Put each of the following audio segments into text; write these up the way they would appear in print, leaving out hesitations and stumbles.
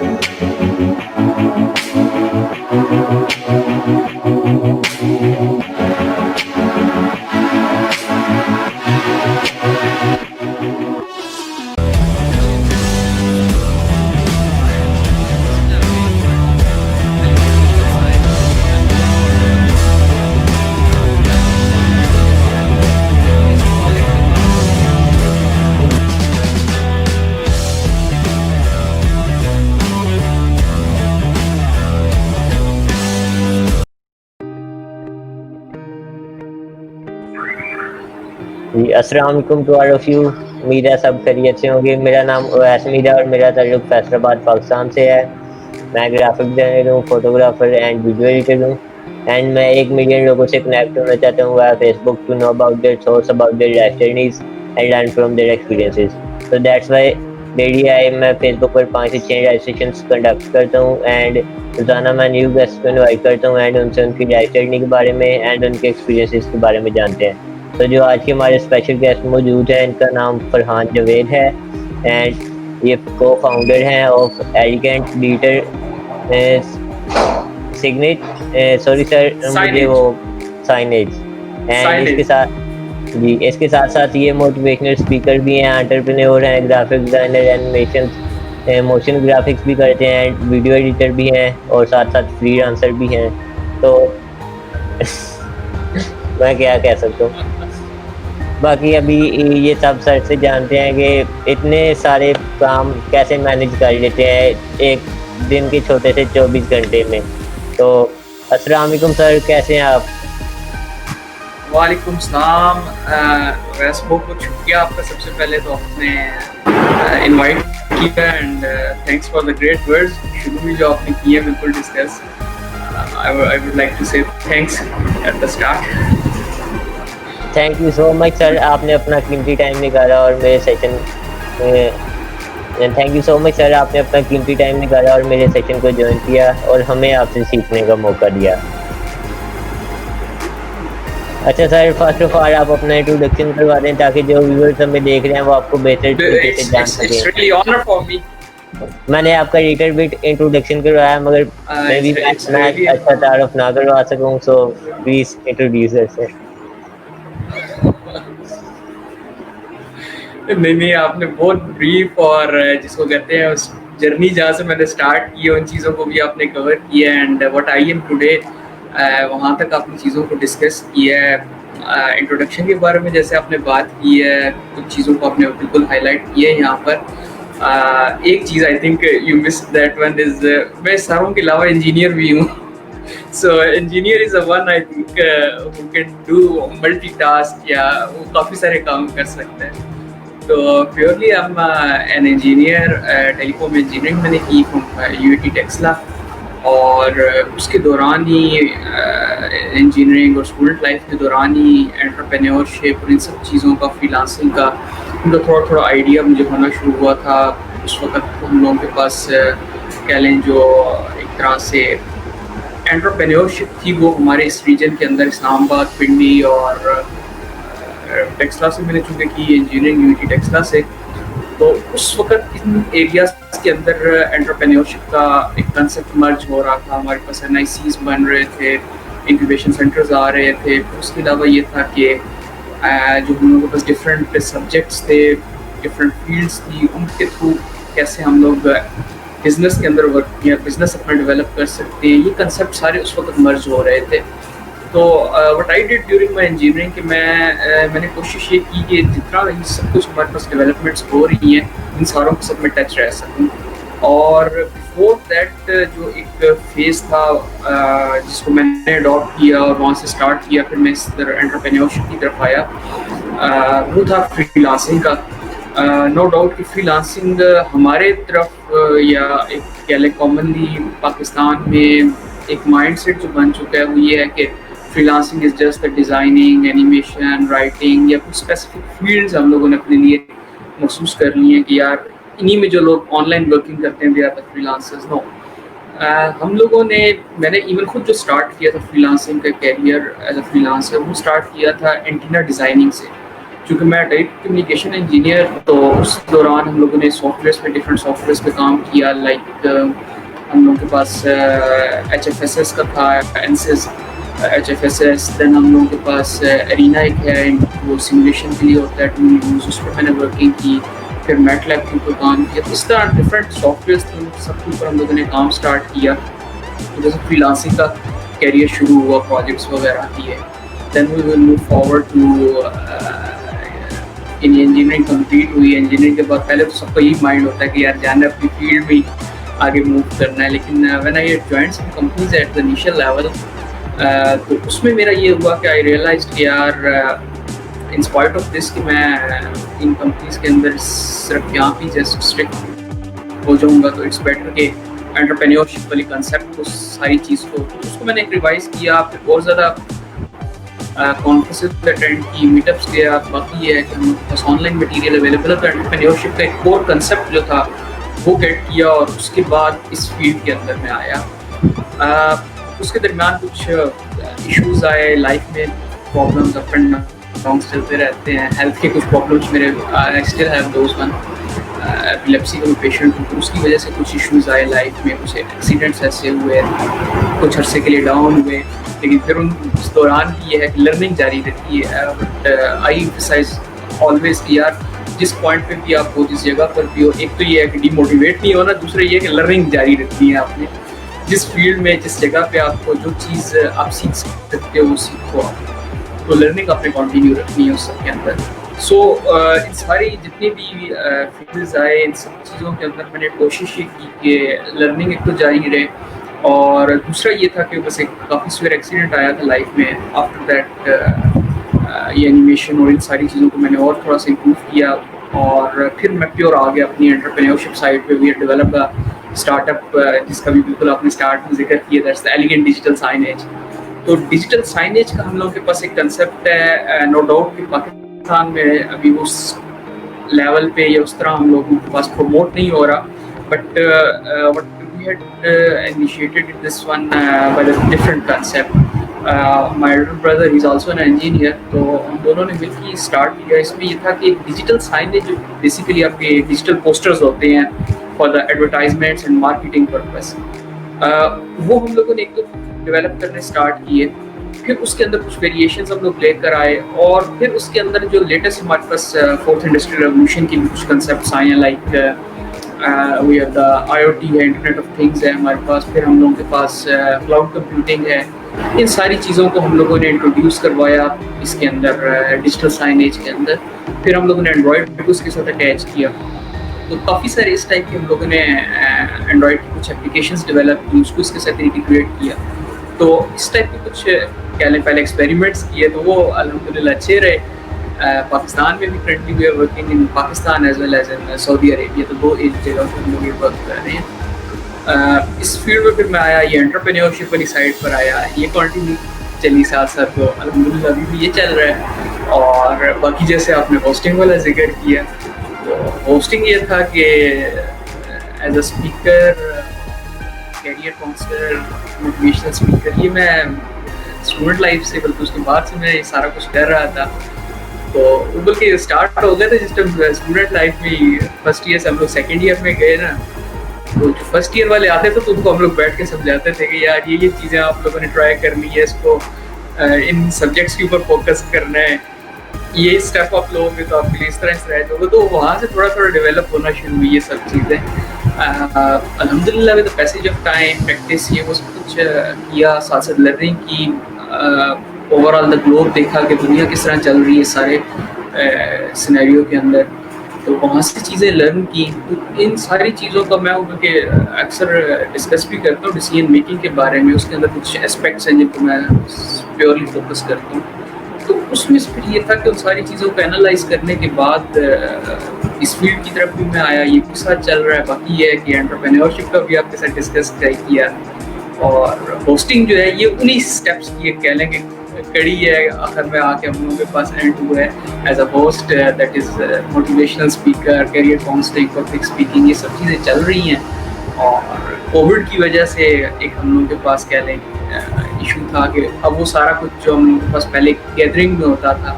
جی السلام علیکم to all of you. امید ہے سب خیریت سے ہوں گے. میرا نام اویس میر ہے اور میرا تعلق فیصل آباد پاکستان سے ہے. میں گرافک ڈیزائنر ہوں, فوٹوگرافر اینڈ ویڈیو ایڈیٹر ہوں, اینڈ میں 1 ملین لوگوں سے کنیکٹ ہونا چاہتا ہوں via Facebook to know about their thoughts about their life journeys and learn from their experiences. تو دیٹس وائی ڈیلی میں فیس بک پر 5 سے 6 لائف سیشنس کنڈکٹ کرتا ہوں اینڈ روزانہ میں نیو گیسٹ کو انوائٹ کرتا ہوں اینڈ ان سے ان کی لائف جرنی کے بارے میں اینڈ ان کے ایکسپیرینسز کے بارے میں جانتے ہیں. تو جو آج کے ہمارے اسپیشل گیسٹ موجود ہیں ان کا نام فرحان جاوید ہے اینڈ یہ کو فاؤنڈر ہیں of elegant digital signet sorry sir مجھے وہ سائنیج. اینڈ اس کے ساتھ جی اس کے ساتھ ساتھ یہ موٹیویشنل اسپیکر بھی ہیں, انٹرپرینور ہیں, graphic designer, animation motion graphics بھی کرتے ہیں اینڈ ویڈیو ایڈیٹر بھی ہیں اور ساتھ ساتھ فری لانسر بھی ہیں. تو میں کیا کہہ سکتا ہوں. باقی ابھی یہ سب سر سے جانتے ہیں کہ اتنے سارے کام کیسے مینیج کر لیتے ہیں ایک دن کے چھوٹے سے 24 گھنٹے میں. تو السلام علیکم سر, کیسے ہیں آپ؟ وعلیکم السلام. ویسے بہت شکریہ آپ کا سب سے پہلے تو آپ نے انوائٹ کیا and thanks for the great words. شروع میں جو آپ نے کیے بالکل discuss I would like to say thanks at the start. Thank you so much sir, آپ نے اپنا قیمتی ٹائم نکالا اور میرے session thank you so much sir, آپ نے اپنا قیمتی ٹائم نکالا اور میرے سیشن کو جوائن کیا اور ہمیں آپ سے سیکھنے کا موقع دیا. اچھا سر, فرسٹ آف آل آپ اپنا انٹروڈکشن کروا دیں تاکہ جو ویورز ہمیں دیکھ رہے ہیں وہ آپ کو بہتر طریقے سے جان سکیں. It's really honor for me. میں نے آپ کا لیٹل بٹ انٹروڈکشن کروایا مگر میں بھی اچھا تعارف نہ کروا سکوں, so please introduce your self. نہیں آپ نے بہت بریف اور جس کو کہتے ہیں اس جرنی جہاں سے میں نے اسٹارٹ کی ان چیزوں کو بھی آپ نے کور کیا and what I am today وہاں تک آپ نے چیزوں کو ڈسکس کیا ہے. انٹروڈکشن کے بارے میں جیسے آپ نے بات کی ہے کچھ چیزوں کو آپ نے بالکل ہائی لائٹ کیا ہے یہاں پر. ایک چیز I think you miss that one is میں ساروں کے علاوہ انجینئر بھی ہوں. So engineer is a one I think who can do multitask یا وہ کافی سارے کام کر سکتے ہیں. تو purely I'm an engineer, telecom engineering میں نے کی فرام UAT ٹیکسلا, اور اس کے دوران ہی انجینئرنگ اور اسٹوڈنٹ لائف کے دوران ہی انٹرپرینیورشپ اور ان سب چیزوں کا فری لانسنگ کا ان کا تھوڑا تھوڑا آئیڈیا مجھے ہونا شروع ہوا تھا. اس وقت ہم لوگوں کے پاس کہہ لیں جو ایک طرح سے انٹرپرینیورشپ تھی وہ ہمارے اس ریجن کے اندر اسلام آباد, پنڈی اور ٹیکسلا سے میں نے چونکہ کی انجینئرنگ یونیٹی ٹیکسلا سے, تو اس وقت ان ایریاز کے اندر انٹرپرینیورشپ کا ایک کنسیپٹ مرج ہو رہا تھا. ہمارے پاس NICs بن رہے تھے, انکیوبیشن سینٹرز آ رہے تھے. اس کے علاوہ یہ تھا کہ جو ہم لوگوں کے پاس ڈفرینٹ سبجیکٹس تھے, ڈفرینٹ فیلڈس تھی, ان کے تھرو کیسے ہم لوگ بزنس کے اندر ورک یا بزنس اپنا ڈیولپ کر سکتے ہیں, یہ کنسیپٹ سارے اس وقت مرج ہو رہے تھے. تو what I did during my engineering کہ میں نے کوشش یہ کی کہ جتنا یہ سب کچھ ہمارے پاس ڈیولپمنٹس ہو رہی ہیں ان ساروں کے ساتھ میں ٹچ رہ سکوں. اور بفور دیٹ جو ایک فیز تھا جس کو میں نے اڈاپٹ کیا اور وہاں سے اسٹارٹ کیا, پھر میں اس طرح انٹرپرینیورشپ کی طرف آیا, وہ تھا فری لانسنگ کا. نو ڈاؤٹ کہ فری لانسنگ ہمارے طرف یا ایک کہہ لیں کامنلی پاکستان میں ایک مائنڈ سیٹ جو بن چکا ہے وہ یہ ہے کہ free lancing is just designing, animation, writing یا کچھ اسپیسیفک فیلڈز ہم لوگوں نے اپنے لیے محسوس کر لی ہیں کہ یار انہی میں جو لوگ آن لائن ورکنگ کرتے ہیں they are the freelancers. No, ہم لوگوں نے میں نے ایون خود جو اسٹارٹ کیا تھا فری لانسنگ کا career as a freelancer وہ اسٹارٹ کیا تھا اینٹینا ڈیزائننگ سے. چونکہ میں ڈائریکٹ کمیونیکیشن انجینئر، تو اس دوران ہم لوگوں نے سافٹ ویئرس پہ ڈفرینٹ سافٹ ویئرس پہ کام کیا. لائک ہم لوگوں کے پاس ایچ ایف ایس ایس کا تھا، اینسز ایچ ایف ایس ایس. دین ہم لوگوں کے پاس ارینا ایک ہے، وہ سیمولیشن کے لیے ہوتا ہے ٹول یوز، اس پہ میں نے ورکنگ کی. پھر میٹ لیب کے اوپر کام کیا. اس طرح ڈفرینٹ سافٹ ویئرس تھے، سب کے اوپر ہم لوگوں نے کام اسٹارٹ کیا. جیسے فری لانسنگ کا کیریئر شروع ہوا، پروجیکٹس وغیرہ کیے. Then we will move forward to engineering complete ہوئی. انجینئرنگ کے بعد پہلے تو سب کا یہی مائنڈ ہوتا ہے کہ یار جانا ہے اپنی فیلڈ میں آگے موو کرنا ہے. لیکن when I joined some companies at the initial level, تو اس میں میرا یہ ہوا کہ آئی ریئلائز کہ یار ان اسپائٹ آف دس کہ میں ان کمپنیز کے اندر صرف یہاں پہ جسٹ اسٹرکٹ ہو جاؤں گا، تو اٹس بیٹر کہ انٹرپرینیورشپ والی کنسیپٹ کو، ساری چیز کو، اس کو میں نے ریوائز کیا. پھر بہت زیادہ کانفرنسز اٹینڈ کی، میٹ اپس کیا. باقی یہ ہے کہ ہم پاس آن لائن مٹیریل اویلیبل ہے، تو انٹرپرینیورشپ کا ایک کور کنسیپٹ جو تھا وہ گیٹ کیا، اور اس کے بعد اس فیلڈ کے اندر میں آیا. اس کے درمیان کچھ ایشوز آئے لائف میں، پرابلمز اپ اینڈ ڈاؤنس چلتے رہتے ہیں. ہیلتھ کے کچھ پرابلمس میرے still have those one. Epilepsy کا پیشنٹ ہوں، تو اس کی وجہ سے کچھ ایشوز آئے لائف میں، کچھ ایکسیڈنٹس ایسے ہوئے، کچھ عرصے کے لیے ڈاؤن ہوئے. لیکن پھر اس دوران بھی یہ ہے کہ لرننگ جاری رہتی ہے. بٹ آئی ایمفسائز آلویز کہ یار جس پوائنٹ پہ بھی آپ ہو، جس جگہ پر بھی ہو، ایک تو یہ ہے کہ ڈی موٹیویٹ نہیں ہونا، دوسرا یہ ہے کہ لرننگ جاری رہتی ہے. آپ نے جس فیلڈ میں، جس جگہ پہ آپ کو جو چیز آپ سیکھ سکتے ہو وہ سیکھو آپ. تو لرننگ آپ نے کنٹینیو رکھنی ہے اس سب کے اندر. سو ان ساری جتنے بھی فیلڈز آئے، ان سب چیزوں کے اندر میں نے کوشش یہ کی کہ لرننگ ایک تو جاری رہے، اور دوسرا یہ تھا کہ بس ایک کافی سویر ایکسیڈنٹ آیا تھا لائف میں. آفٹر دیٹ یہ اینیمیشن اور ان ساری چیزوں کو میں نے اور تھوڑا سا امپروو کیا، اور پھر میں پیور آ گیا اپنی انٹرپرینیورشپ سائڈ پہ. وی ڈیولپ کا اسٹارٹ اپ جس کا بھی بالکل آپ نے اسٹارٹ میں ذکر کیا، دیٹس دا ایلیگنٹ ڈیجیٹل سائنیج. تو ڈیجیٹل سائنیج کا ہم لوگوں کے پاس ایک کنسیپٹ ہے. نو ڈاؤٹ کہ پاکستان میں ابھی اس لیول پہ یا اس طرح ہم لوگوں کے پاس پروموٹ نہیں ہو رہا. But what we had initiated this one by a different concept. My elder brother is also an engineer, تو ہم دونوں نے مل کے اسٹارٹ کیا. اس میں یہ تھا کہ ڈیجیٹل سائنیج جو بیسیکلی آپ کے ڈیجیٹل پوسٹرز ہوتے ہیں for the advertisements and marketing purpose, وہ ہم لوگوں نے ایک تو ڈیولپ کرنے اسٹارٹ کیے. پھر اس کے اندر کچھ ویریشنز ہم لوگ لے کر آئے، اور پھر اس کے اندر جو لیٹسٹ ہمارے پاس فورتھ انڈسٹریل ریولوشن کی کچھ کنسیپٹس آئے ہیں. Like we have the I O T ہے، انٹرنیٹ آف تھنگس ہے ہمارے پاس. پھر ہم لوگوں کے پاس کلاؤڈ کمپیوٹنگ ہے. ان ساری چیزوں کو ہم لوگوں نے انٹروڈیوس کروایا اس کے اندر ڈیجیٹل سائنیج کے اندر. پھر ہم لوگوں نے اینڈرائڈ کو اس کے ساتھ اٹیچ کیا. تو کافی سارے اس ٹائپ کے ہم لوگوں نے اینڈرائڈ کی کچھ اپلیکیشنز ڈیولپ کی، اس کو اس کے ساتھ انٹیگریٹ کیا. تو اس ٹائپ کے کچھ کہہ لیں پہلے ایکسپیریمنٹس کیے، تو وہ الحمدللہ اچھے رہے. پاکستان میں بھی currently we are working in Pakistan as well as in Saudi Arabia. تو دو ایک جگہ پہ ہم لوگ یہ ورک کر رہے ہیں. اس فیلڈ میں پھر میں آیا، یہ انٹرپرینیورشپ والی سائڈ پر آیا، یہ کنٹینیو چلی ساتھ ساتھ. تو الحمدللہ ابھی بھی یہ چل رہا ہے. اور باقی جیسے آپ نے ہوسٹنگ والا ذکر کیا، تو ہوسٹنگ یہ تھا کہ as a speaker, career counsellor, motivational speaker, یہ میں اسٹوڈنٹ لائف سے بلکہ اس کے بعد سے میں یہ سارا کچھ کر رہا تھا. تو بلکہ اسٹارٹ ہو گیا تھا جس ٹائم اسٹوڈنٹ لائف میں. فرسٹ ایئر سے ہم لوگ سیکنڈ ایئر میں گئے نا، تو جو فرسٹ ایئر والے آتے تھے تو ان کو ہم لوگ بیٹھ کے سمجھاتے تھے کہ یار یہ چیزیں آپ لوگوں نے ٹرائی کرنی ہے، اس کو ان سبجیکٹس کے اوپر فوکس کرنا ہے، یہ اسٹیپ آپ لوگوں گے تو آپ کے لیے اس طرح ہوگا. تو وہاں سے تھوڑا تھوڑا ڈیولپ ہونا شروع ہوئی یہ سب چیزیں. الحمدللہ with passage of time, practice, یہ وہ سب کچھ کیا، ساتھ ساتھ لرننگ کی. اوور آل دا گلوب دیکھا کہ دنیا کس طرح چل رہی ہے سارے سینیریو کے اندر. تو وہاں سے چیزیں لرن کی. تو ان ساری چیزوں کا میں کہ اکثر ڈسکس بھی کرتا ہوں ڈیسیجن میکنگ کے بارے میں. اس کے اندر کچھ اسپیکٹس ہیں جن کو میں پیورلی فوکس کرتا ہوں. تو اس میں پھر یہ تھا کہ ان ساری چیزوں کو انالائز کرنے کے بعد اس فیلڈ کی طرف بھی میں آیا. یہ بھی ساتھ چل رہا ہے. باقی یہ ہے کہ انٹرپرینیورشپ کا بھی آپ کے ساتھ ڈسکس کیا، اور ہوسٹنگ جو ہے یہ انہی اسٹیپس کی ایک کہہ لیں کہ کڑی ہے. آخر میں آ کے ہم لوگوں کے پاس اینڈ ہوا ہے as a host, that is motivational speaker, career counselling, public speaking, یہ سب چیزیں چل رہی ہیں. اور کووڈ کی وجہ سے ایک ہم لوگوں کے پاس کہہ لیں ایشو تھا کہ اب وہ سارا کچھ جو ہم لوگوں کے پاس پہلے گیدرنگ میں ہوتا تھا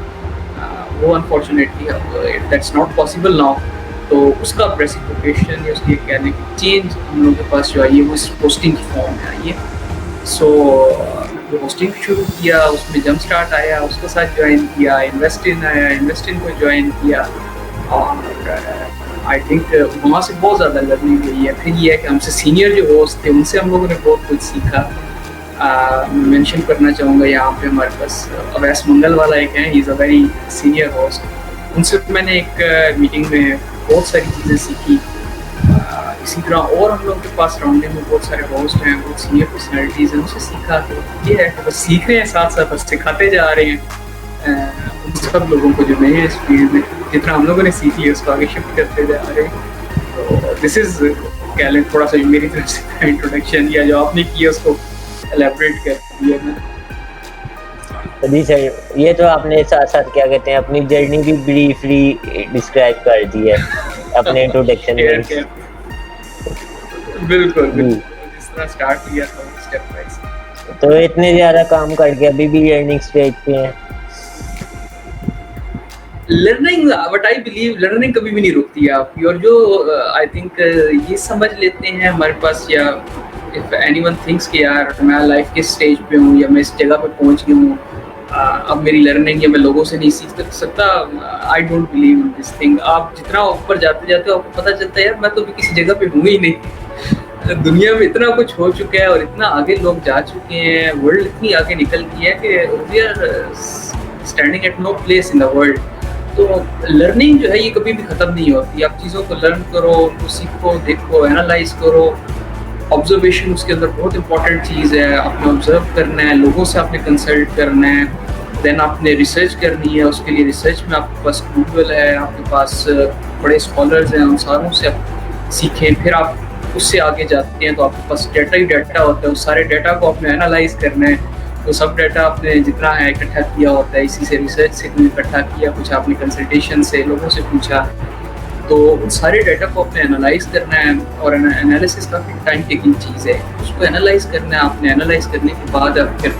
وہ unfortunately that's not possible now. تو اس کا ریسیپروکیشن یا اس کی کہنے کی چینج ہم لوگوں کے پاس جو آئی ہے وہ اس پوسٹنگ کی فارم میں آئی ہے. سو ہوسٹنگ شروع کیا, اس میں جمپ اسٹارٹ آیا, اس کے ساتھ جوائن کیا, انویسٹن آیا, انویسٹن کو جوائن کیا, اور آئی تھنک وہاں سے بہت زیادہ لرننگ ہوئی ہے. پھر یہ ہے کہ ہم سے سینئر جو ہوسٹ تھے ان سے ہم لوگوں نے بہت کچھ سیکھا. مینشن کرنا چاہوں گا یہاں پہ ہمارے پاس اویس منگل والا ایک ہے, ہی از اے ویری سینئر ہوسٹ. ان سے میں نے ایک میٹنگ میں بہت ساری چیزیں سیکھی. اسی طرح اور ہم لوگوں کے پاس راؤنڈنگ میں بہت سارے ہوسٹ ہیں, بہت سینئر پرسنالٹیز ہیں, ان سے سیکھا. تو یہ ہے کہ بس سیکھ رہے ہیں, ساتھ ساتھ بس سکھاتے جا رہے ہیں ان سب لوگوں کو جو نئے اس فیلڈ میں جتنا ہم لوگوں نے سیکھی ہے اس کو آگے شفٹ کرتے جا رہے ہیں. تو دس از کہہ لیں تھوڑا سا میری طرف سے انٹروڈکشن, یا جو آپ نے کیا اس کو الیبریٹ کر دیا میں. جی سر, یہ تو آپ نے ساتھ ساتھ کیا کہتے ہیں اپنی جرنی بھی بریفلی ڈسکرائب کر دی ہے اپنے انٹروڈکشن میں. بالکل جس طرح اسٹارٹ کیا تھا اسٹیپ وائز. تو اتنے زیادہ کام کر کے ابھی بھی لرننگ اسٹیج پہ ہیں. Learning what I believe learning کبھی بھی نہیں رکتی ہے آپ کی. اور جو آئی تھنک یہ سمجھ لیتے ہیں ہمارے پاس, یا اف اینی ون تھنکس کہ یار میں لائف کے اسٹیج پہ ہوں یا میں اس جگہ پہ پہنچ گیا ہوں, اب میری لرننگ یا میں لوگوں سے نہیں سیکھ سکتا, I don't believe in this thing. آپ جتنا اوپر جاتے جاتے ہو آپ کو پتہ چلتا ہے یار میں تو ابھی کسی جگہ پہ ہوں ہی نہیں. دنیا میں اتنا کچھ ہو چکا ہے اور اتنا آگے لوگ جا چکے ہیں, ورلڈ اتنی آگے نکل گئی ہے کہ we are standing at no place in the world. تو لرننگ جو ہے یہ کبھی بھی ختم نہیں ہوتی. آپ چیزوں کو لرن کرو, ان کو سیکھو, دیکھو, اینالائز کرو. آبزرویشن اس کے اندر بہت امپورٹنٹ چیز ہے. آپ نے آبزرو کرنا ہے, لوگوں سے آپ نے کنسلٹ کرنا ہے, دین آپ نے ریسرچ کرنی ہے. اس کے لیے ریسرچ میں آپ کے پاس گوگل ہے, آپ کے پاس بڑے اسکالرز ہیں, ان ساروں سے آپ سیکھیں. پھر آپ اس سے آگے جاتے ہیں تو آپ کے پاس ڈیٹا ہی ڈیٹا ہوتا ہے. اس سارے ڈیٹا کو آپ نے اینالائز کرنا ہے. تو سب ڈیٹا آپ نے جتنا ہے اکٹھا کیا ہوتا ہے, اسی سے ریسرچ سے اکٹھا کیا, کچھ آپ نے کنسلٹیشن سے لوگوں سے پوچھا. تو ان سارے ڈیٹا کو آپ نے انالائز کرنا ہے, اور انالیسس کافی ٹائم ٹیکنگ چیز ہے. اس کو انالائز کرنا ہے آپ نے. انالائز کرنے کے بعد آپ پھر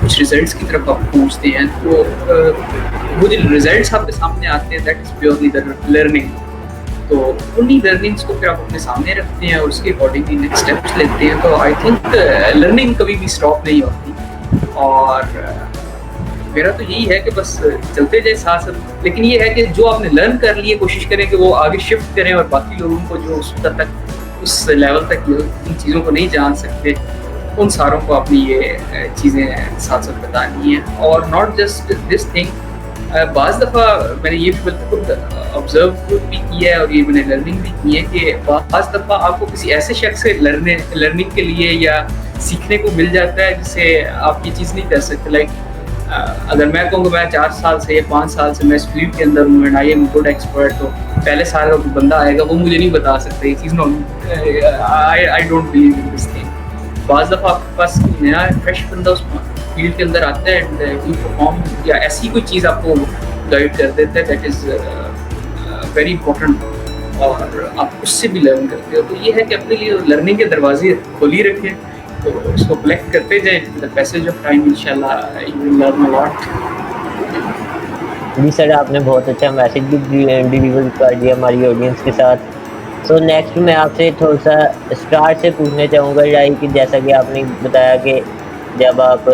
کچھ ریزلٹس کی طرف آپ پہنچتے ہیں. تو وہ جو ریزلٹس آپ کے سامنے آتے ہیں دیٹ از پیورلی لرننگ. تو انہیں لرننگس کو پھر آپ اپنے سامنے رکھتے ہیں اور اس کے اکارڈنگلی نیکسٹ اسٹیپس لیتے ہیں. تو آئی تھنک لرننگ کبھی بھی اسٹاپ نہیں ہوتی, اور میرا تو یہی ہے کہ بس چلتے جائیں ساتھ ساتھ. لیکن یہ ہے کہ جو آپ نے لرن کر لیے کوشش کریں کہ وہ آگے شفٹ کریں, اور باقی لوگوں کو جو اس تک اس لیول تک ان چیزوں کو نہیں جان سکتے ان ساروں کو اپنی یہ چیزیں ساتھ ساتھ بتانی ہیں. اور ناٹ جسٹ دس تھنگ, بعض دفعہ میں نے یہ بھی بالکل آبزرو بھی کیا ہے اور یہ میں نے لرننگ بھی کی ہے کہ بعض دفعہ آپ کو کسی ایسے شخص سے لرننگ کے لیے یا سیکھنے کو مل جاتا ہے جس سے آپ یہ چیز نہیں کر سکتے. لائک اگر میں کہوں کہ میں 4 سال سے یا 5 سال سے میں اس فیلڈ کے اندر ہوں and I am good expert, تو پہلے سال کا کوئی بندہ آئے گا وہ مجھے نہیں بتا سکتا یہ چیز. I don't believe in this thing. بعض دفعہ آپ کے پاس نیا فریش بندہ اس فیلڈ کے اندر آتا ہے اینڈ ہی پرفارم, یا ایسی کوئی چیز آپ کو گائڈ کر دیتا ہے دیٹ از ویری امپورٹنٹ, اور آپ اس سے بھی لرن کرتے ہو. تو یہ ہے کہ اپنے لیے لرننگ کے دروازے کھولی رکھیں, تو اس کو کلیکٹ کرتے جائیں. دا پیسج آف ٹائم انشاءاللہ you will learn a lot. G sir, آپ نے بہت اچھا میسج بھی ڈیلیور کر دیا ہماری آڈینس کے ساتھ. سو نیکسٹ میں آپ سے تھوڑا سا اسٹارٹ سے پوچھنا چاہوں گا کہ جیسا کہ آپ نے بتایا کہ جب آپ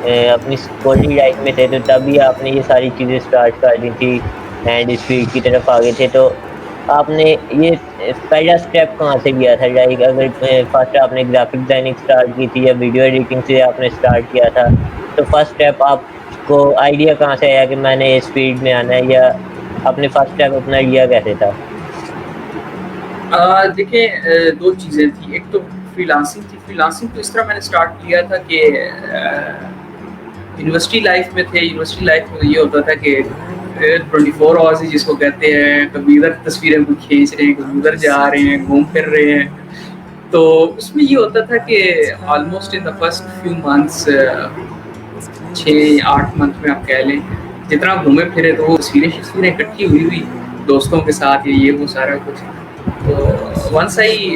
اپنی کالج لائف میں تھے تو تبھی آپ نے یہ ساری چیزیں اسٹارٹ کر دی تھی اینڈ اس فیلڈ کی طرف آگے تھے. تو آپ نے یہ پہلا اسٹیپ کہاں سے لیا تھا؟ اگر فرسٹ آپ نے گرافک ڈیزائننگ اسٹارٹ کی تھی یا ویڈیو ایڈیٹنگ سے آپ نے اسٹارٹ کیا تھا, تو فرسٹ اسٹیپ آپ کو آئیڈیا کہاں سے آیا کہ میں نے اس فیلڈ میں آنا ہے, یا اپنے فرسٹ اسٹیپ اپنا لیا کیسے تھا؟ دیکھیں 2 چیزیں تھیں. ایک تو فری لانسنگ تھی. فری لانسنگ تو اس طرح میں نے اسٹارٹ کیا تھا کہ یونیورسٹی لائف میں تھے. یونیورسٹی لائف میں یہ ہوتا تھا کہ 24 آورس جس کو کہتے ہیں, کبھی ادھر تصویریں کو کھینچ رہے ہیں, کبھی ادھر جا رہے ہیں, گھوم پھر رہے ہیں. تو اس میں یہ ہوتا تھا کہ almost in the first few months 6-8 month میں آپ کہہ لیں جتنا گھومے پھرے تو وہ تصویریں اکٹھی ہوئی دوستوں کے ساتھ, یہ وہ سارا کچھ. تو ونس آئی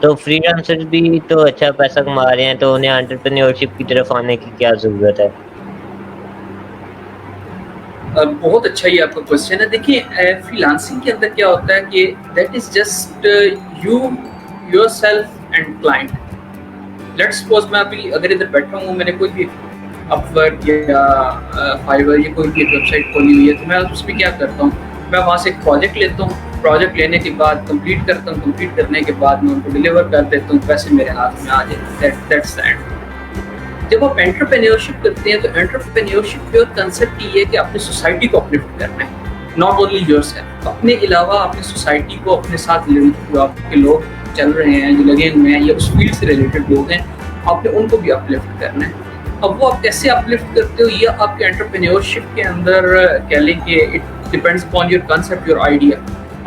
تو فریلانسر بھی تو اچھا پیسہ کما رہے ہیں، تو انہیں انٹرپرینیورشپ کی طرف آنے کی کیا ضرورت ہے؟ بہت اچھا یہ آپ کا کوشچن ہے. دیکھیے فری لانسنگ کے اندر کیا ہوتا ہے کہ that is just you your self and client. Let suppose میں ابھی اگر ادھر بیٹھا ہوں، میں نے کوئی بھی اپ ورک یا فائیور یا کوئی بھی ویب سائٹ کھولی ہوئی ہے، تو میں اس پہ کیا کرتا ہوں، میں وہاں سے ایک پروجیکٹ لیتا ہوں. پروجیکٹ لینے کے بعد کمپلیٹ کرتا ہوں، کمپلیٹ کرنے کے بعد میں ان کو ڈلیور کر دیتا ہوں، پیسے میرے ہاتھ میں آ جائیں. That's and. جب آپ انٹرپرینیورشپ کرتے ہیں تو انٹرپرینیورشپ کا کنسیپٹ یہ ہے کہ اپنی سوسائٹی کو اپلفٹ کرنا ہے، ناٹ اونلی یور سیلف. اپنے علاوہ اپنی سوسائٹی کو، اپنے ساتھ جو آپ کے لوگ چل رہے ہیں، جو لگے ہوئے ہیں یا اس فیلڈ سے ریلیٹڈ لوگ ہیں، آپ نے ان کو بھی اپلفٹ کرنا ہے. اب وہ آپ کیسے اپلفٹ کرتے ہو، یہ آپ کے انٹرپرینیورشپ کے اندر کہہ لیں کہ it depends upon your concept, your idea.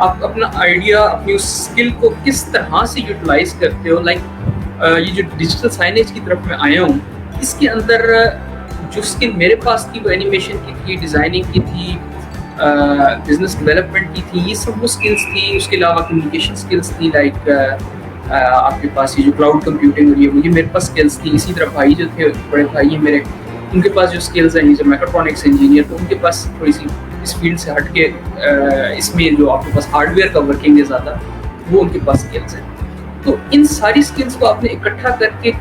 آپ اپنا آئیڈیا، اپنی اس اسکل کو کس طرح سے یوٹیلائز کرتے ہو. لائک یہ جو ڈیجیٹل سائنیج کی طرف میں آیا ہوں، اس کے اندر جو اسکل میرے پاس تھی وہ اینیمیشن کی تھی، ڈیزائننگ کی تھی، بزنس ڈیولپمنٹ کی تھی. یہ سب وہ اسکلس تھی. اس کے علاوہ کمیونیکیشن اسکلس تھی، لائک آپ کے پاس یہ جو کلاؤڈ کمپیوٹنگ ہو رہی ہے، یہ میرے پاس اسکلس تھی. اسی طرح بھائی جو تھے، بڑے بھائی ہیں میرے، ان کے پاس جو اسکلز ہیں، یہ جو میکاٹرونکس انجینئر، تو ان کے پاس تھوڑی سی اس فیلڈ سے ہٹ کے اس میں جو آپ کے پاس ہارڈ ویئر کا ورکنگ ہے زیادہ، وہ ان کے پاس اسکلس ہیں. تو ان ساری اسکلس کو آپ نے اکٹھا کر کے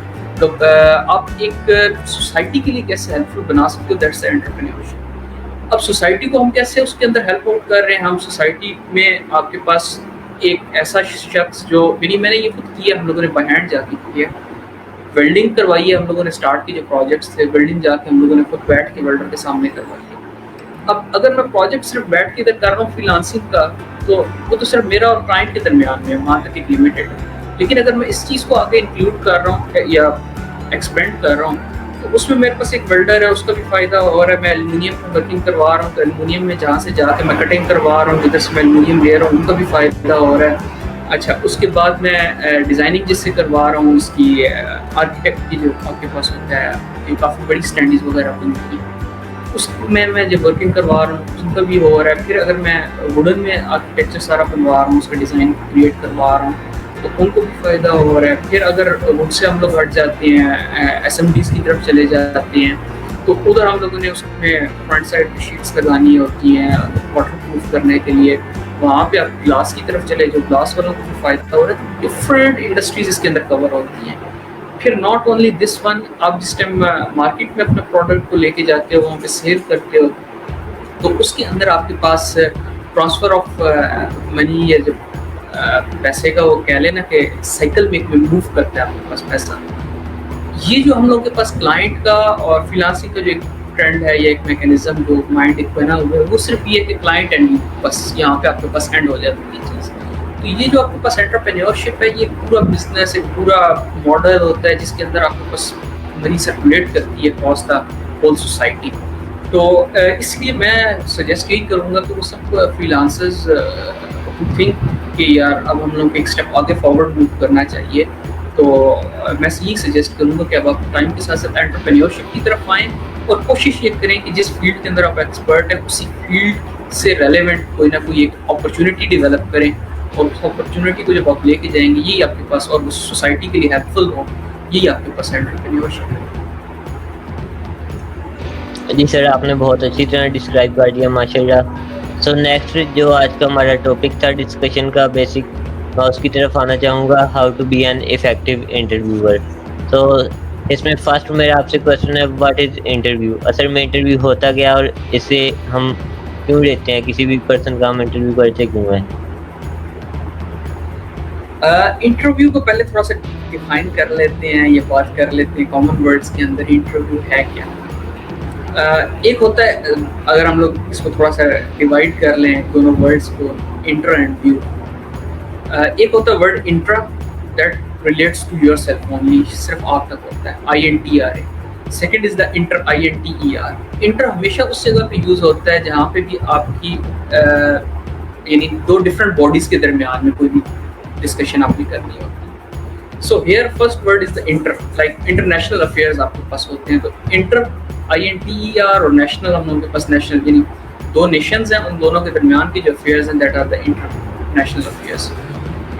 آپ ایک سوسائٹی کے لیے کیسے ہیلپ فل بنا سکتے ہو، دیٹس انٹرپرینیورشپ. اب سوسائٹی کو ہم کیسے اس کے اندر ہیلپ آؤٹ کر رہے ہیں. ہم سوسائٹی میں آپ کے پاس ایک ایسا شخص جو میں نے یہ خود کیا، ہم لوگوں نے بائی ہینڈ جا کے کیا، ویلڈنگ کروائی ہے. ہم لوگوں نے اسٹارٹ کی جو پروجیکٹس تھے، ویلڈنگ جا کے ہم لوگوں نے خود بیٹھ کے ویلڈر کے سامنے کروائی ہے. اب اگر میں پروجیکٹ صرف بیٹھ کے ادھر کر رہا ہوں فری لانسنگ کا، تو وہ تو صرف میرا اور کلائنٹ کے درمیان میں وہاں تک ایک لمیٹڈ ہے. لیکن اگر میں اس چیز کو آگے انکلوڈ کر رہا ہوں یا ایکسپینڈ کر رہا ہوں، تو اس میں میرے پاس ایک ویلڈر ہے، اس کا بھی فائدہ ہو رہا ہے. میں ایلومینیم میں ورکنگ کروا رہا ہوں، تو ایلومینیم میں جہاں سے جا کے میں کٹنگ کروا رہا ہوں، جدھر سے میں ایلومینیم لے رہا ہوں، ان کا بھی فائدہ ہو رہا ہے. اچھا، اس کے بعد میں ڈیزائننگ جس سے کروا رہا ہوں، اس کی آرکیٹیکٹ کی جو آپ کے پاس ہوتا ہے، یہ کافی بڑی اسٹینڈیز وغیرہ بنتی ہے، اس میں جب ورکنگ کروا رہا ہوں، اس کا بھی ہو رہا ہے. پھر اگر میں ووڈن میں آرکیٹیکچر سارا بنوا رہا ہوں، اس کا ڈیزائن کریٹ کروا رہا ہوں، تو ان کو بھی فائدہ ہو رہا ہے. پھر اگر ووڈ سے ہم لوگ ہٹ جاتے ہیں، اسمبلیز کی طرف چلے جاتے ہیں، تو ادھر ہم لوگوں نے اس میں فرنٹ سائڈ کی شیٹس لگانی ہوتی ہیں واٹر پروف کرنے کے لیے. وہاں پہ آپ گلاس کی طرف چلے، جو گلاس والوں کو بھی فائدہ ہو رہا ہے. ڈفرینٹ انڈسٹریز اس کے اندر کور ہوتی ہیں. پھر ناٹ اونلی دس ون، آپ جس ٹائم مارکیٹ میں اپنے پروڈکٹ کو لے کے جاتے ہو، وہاں پہ سیل کرتے ہو، تو اس کے اندر آپ کے پاس ٹرانسفر آف منی یا جو پیسے کا وہ کہہ لینا کہ سائیکل میں موو کرتا ہے آپ کے پاس پیسہ. یہ جو ہم لوگ کے پاس کلائنٹ کا اور فری لانسنگ کا جو ایک ٹرینڈ ہے یا ایک میکینزم جو مائنڈ ایک بنا ہوا ہے، وہ صرف یہ ہے کہ کلائنٹ اینڈ بس یہاں پہ آپ کے پاس اینڈ ہو جاتی ہے چیز. تو یہ جو آپ کے پاس انٹرپرینیورشپ ہے، یہ پورا بزنس، ایک پورا ماڈل ہوتا ہے جس کے اندر آپ کے پاس منی سرکولیٹ کرتی ہے اکراس دا ہول سوسائٹی. تو اس لیے میں سجیسٹ یہی کروں گا کہ وہ سب فری لانسرز تھنک کہ یار اب ہم لوگ کو ایک اسٹیپ آگے فارورڈ موو کرنا چاہیے. تو میں یہی سجیسٹ کروں گا کہ اب آپ ٹائم کے ساتھ ساتھ انٹرپرینیورشپ کی طرف آئیں، اور کوشش یہ کریں کہ جس فیلڈ کے اندر آپ ایکسپرٹ ہیں، اسی فیلڈ سے ریلیونٹ کوئی نہ کوئی ایک اپرچونیٹی ڈیولپ کریں، اور اس اپرچونیٹی کو جب آپ لے کے جائیں گے، یہی آپ کے پاس، اور اس سوسائٹی کے لیے ہیلپ فل ہو، یہی آپ کے پاس انٹرپرینیورشپ ہے. جی سر، آپ نے بہت اچھی طرح ڈسکرائب کر دیا، ماشاء اللہ. سو نیکسٹ جو آج کا ہمارا ٹاپک تھا ڈسکشن کا بیسک، میں اس کی طرف آنا چاہوں گا، how to be an effective interviewer. تو اس میں فرسٹ میرا آپ سے کوشچن ہے، واٹ از انٹرویو؟ اصل میں انٹرویو ہوتا کیا، اور اس سے ہم کیوں لیتے ہیں، کسی بھی پرسن کا ہم انٹرویو کرتے کیوں ہیں؟ انٹرویو کو پہلے تھوڑا سا ڈیفائن کر لیتے ہیں، یہ بات کر لیتے ہیں کامن ورڈز کے اندر انٹرویو ہے کیا. ایک ہوتا ہے، اگر ہم لوگ اس کو تھوڑا سا ڈیوائڈ کر لیں دونوں ورڈز کو، انٹر اینڈ ویو. ایک ہوتا ہے word intra, that relates to yourself only, صرف آپ تک ہوتا ہے، INTRA. Second is the inter, INTER. Inter ہمیشہ اس جگہ پہ یوز ہوتا ہے جہاں پہ بھی آپ کی یعنی دو ڈفرینٹ باڈیز کے درمیان میں کوئی بھی ڈسکشن آپ کی کرنی ہوتی ہے. So here first word is the inter, like international affairs آپ کے پاس ہوتے ہیں، تو انٹر INTER اور نیشنل، ہم لوگوں کے پاس نیشنل یعنی دو نیشنز ہیں، ان دونوں کے درمیان کے جو افیئرز ہیں، that are the international affairs.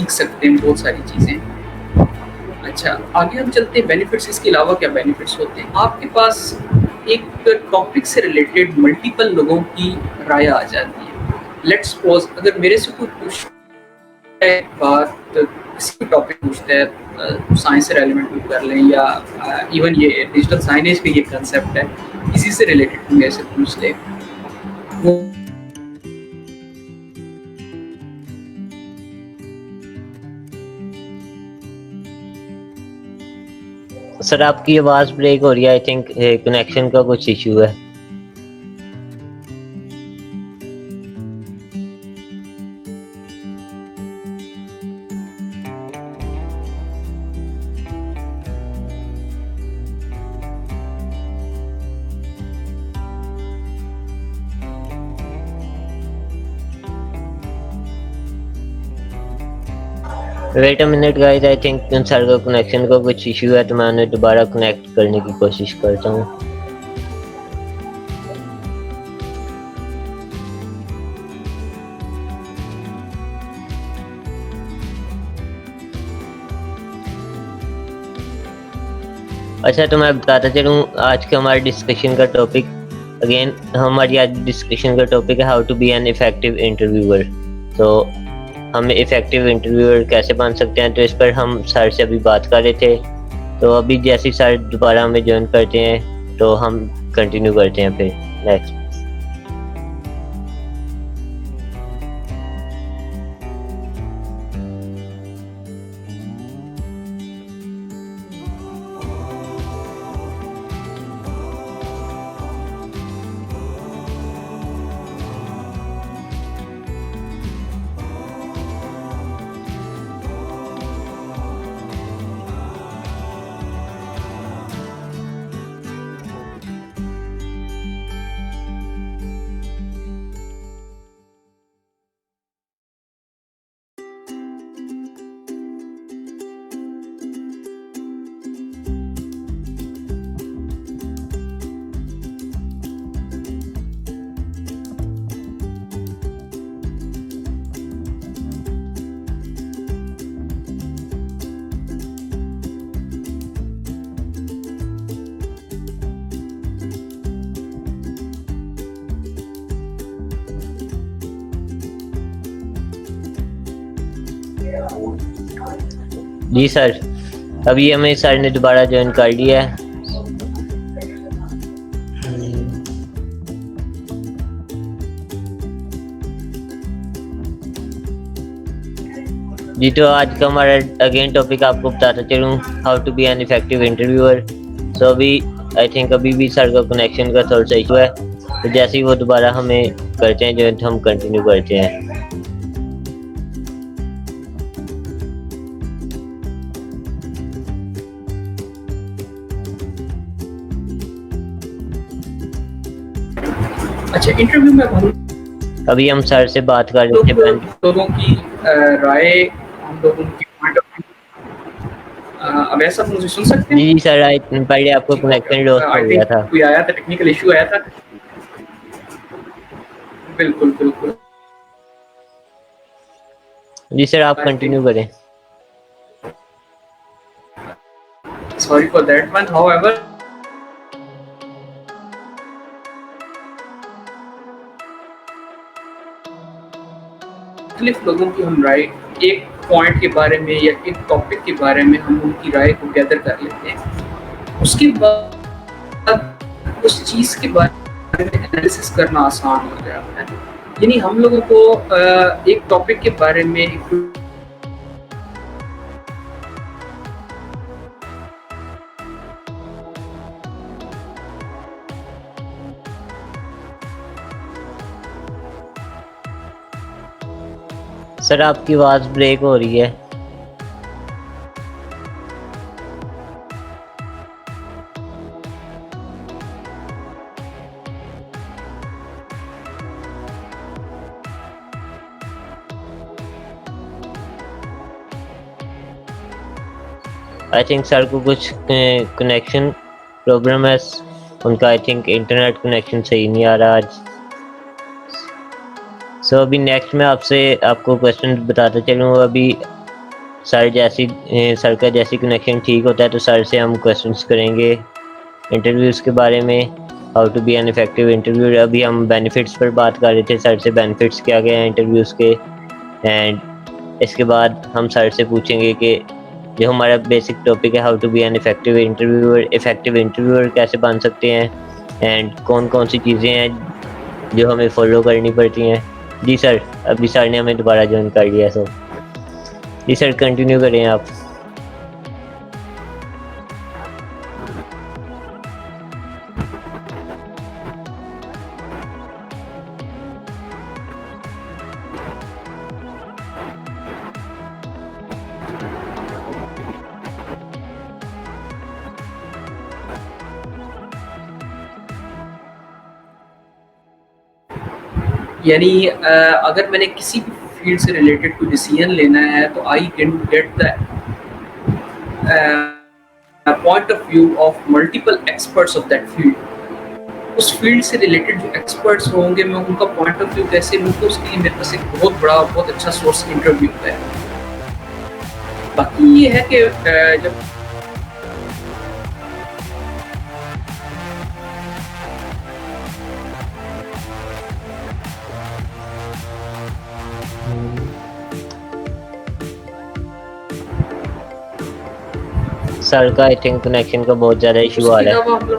سیکھ سکتے ہیں بہت ساری چیزیں. اچھا آگے ہم چلتے ہیں بینیفٹس. اس کے علاوہ کیا بینیفٹس ہوتے ہیں؟ آپ کے پاس ایک ٹاپک سے ریلیٹڈ ملٹیپل لوگوں کی رائے آ جاتی ہے. لیٹس سپوز اگر میرے سے کوئی پوچھتا ہے بات کسی بھی ٹاپک پوچھتا ہے سائنس سے ریلیونٹ کر لیں یا ایون یہ ڈیجیٹل سائنس کا یہ کنسیپٹ ہے اسی سے ریلیٹڈ میرے سے پوچھ لے وہ سر آپ کی آواز بریک ہو رہی ہے. آئی تھنک کنیکشن کا کچھ ایشو ہے. Wait a minute guys, I think sir کا کنیکشن کا کچھ ایشو ہے تو میں انہیں دوبارہ کنیکٹ کرنے کی کوشش کرتا ہوں. اچھا تو میں بتاتا چلوں آج کا ہمارا ڈسکشن کا ٹاپک اگین ہماری آج ڈسکشن کا ٹاپک ہے how to be an effective interviewer. تو ہم افیکٹو انٹرویور کیسے بن سکتے ہیں تو اس پر ہم سر سے ابھی بات کر رہے تھے. تو ابھی جیسے سر دوبارہ ہمیں جوائن کرتے ہیں تو ہم کنٹینیو کرتے ہیں پھر نیکسٹ. جی سر, ابھی ہمیں سر نے دوبارہ جوائن کر لیا ہے. جی تو آج کا ہمارا اگین ٹاپک آپ کو بتاتا چلوں how to be an effective interviewer. So ابھی آئی تھنک ابھی بھی سر کا کنیکشن کا تھوڑا سا ایشو ہے تو جیسے ہی وہ دوبارہ ہمیں کرتے ہیں جو ہم کنٹینیو کرتے ہیں. اچھا انٹرویو میں ابھی ہم سر سے بات کر رہے تھے لوگوں کی رائے ہم لوگوں کی پوائنٹ آف ویو. اب ایسا مجھے سن سکتے ہیں؟ جی سر پہلے آپ کو کنیکشن لاس ہو گیا تھا. کوئی آیا تھا ٹیکنیکل ایشو آیا تھا. بالکل بالکل. جی سر آپ کنٹینیو کریں. Sorry for that one. However, مختلف لوگوں کی ہم رائے ایک پوائنٹ کے بارے میں یا ایک ٹاپک کے بارے میں ہم ان کی رائے کو گیدر کر لیتے ہیں. اس کے بعد اس چیز کے بارے میں انالیسس کرنا آسان ہو جاتا ہے. یعنی ہم لوگوں کو ایک ٹاپک کے بارے میں سر آپ کی آواز بریک ہو رہی ہے. آئی تھنک سر کو کچھ کنیکشن پرابلم ہے ان کا. آئی تھنک انٹرنیٹ کنیکشن صحیح نہیں آ رہا آج. سو ابھی نیکسٹ میں آپ کو کویسچن بتاتا چلوں. ابھی سر کا جیسی کنیکشن ٹھیک ہوتا ہے تو سر سے ہم کویشچنس کریں گے انٹرویوز کے بارے میں, how to be an effective interview. ابھی ہم بینیفٹس پر بات کر رہے تھے, سر سے بینیفٹس کیا کیا ہیں انٹرویوز کے. اینڈ اس کے بعد ہم سر سے پوچھیں گے کہ جو ہمارا بیسک ٹاپک ہے how to be an effective interviewer, effective interviewer کیسے بن سکتے ہیں, اینڈ کون کون سی چیزیں ہیں جو ہمیں فالو کرنی پڑتی ہیں. جی سر, ابھی سر نے ہمیں دوبارہ جوائن کر لیا, سو جی سر کنٹینیو کریں آپ. یعنی اگر میں نے کسی بھی فیلڈ سے ریلیٹڈ کوئی ڈیسیژن لینا ہے تو I can get the point of view of multiple experts of that field. اس فیلڈ سے ریلیٹڈ جو ایکسپرٹس ہوں گے میں ان کا پوائنٹ آف ویو کیسے لوں, تو اس کے لیے میرے پاس ایک بہت بڑا بہت اچھا سورس انٹرویو ہے. باقی یہ ہے کہ جب سر کا آئی تھنک کنیکشن کا بہت زیادہ ایشو آ رہا ہے.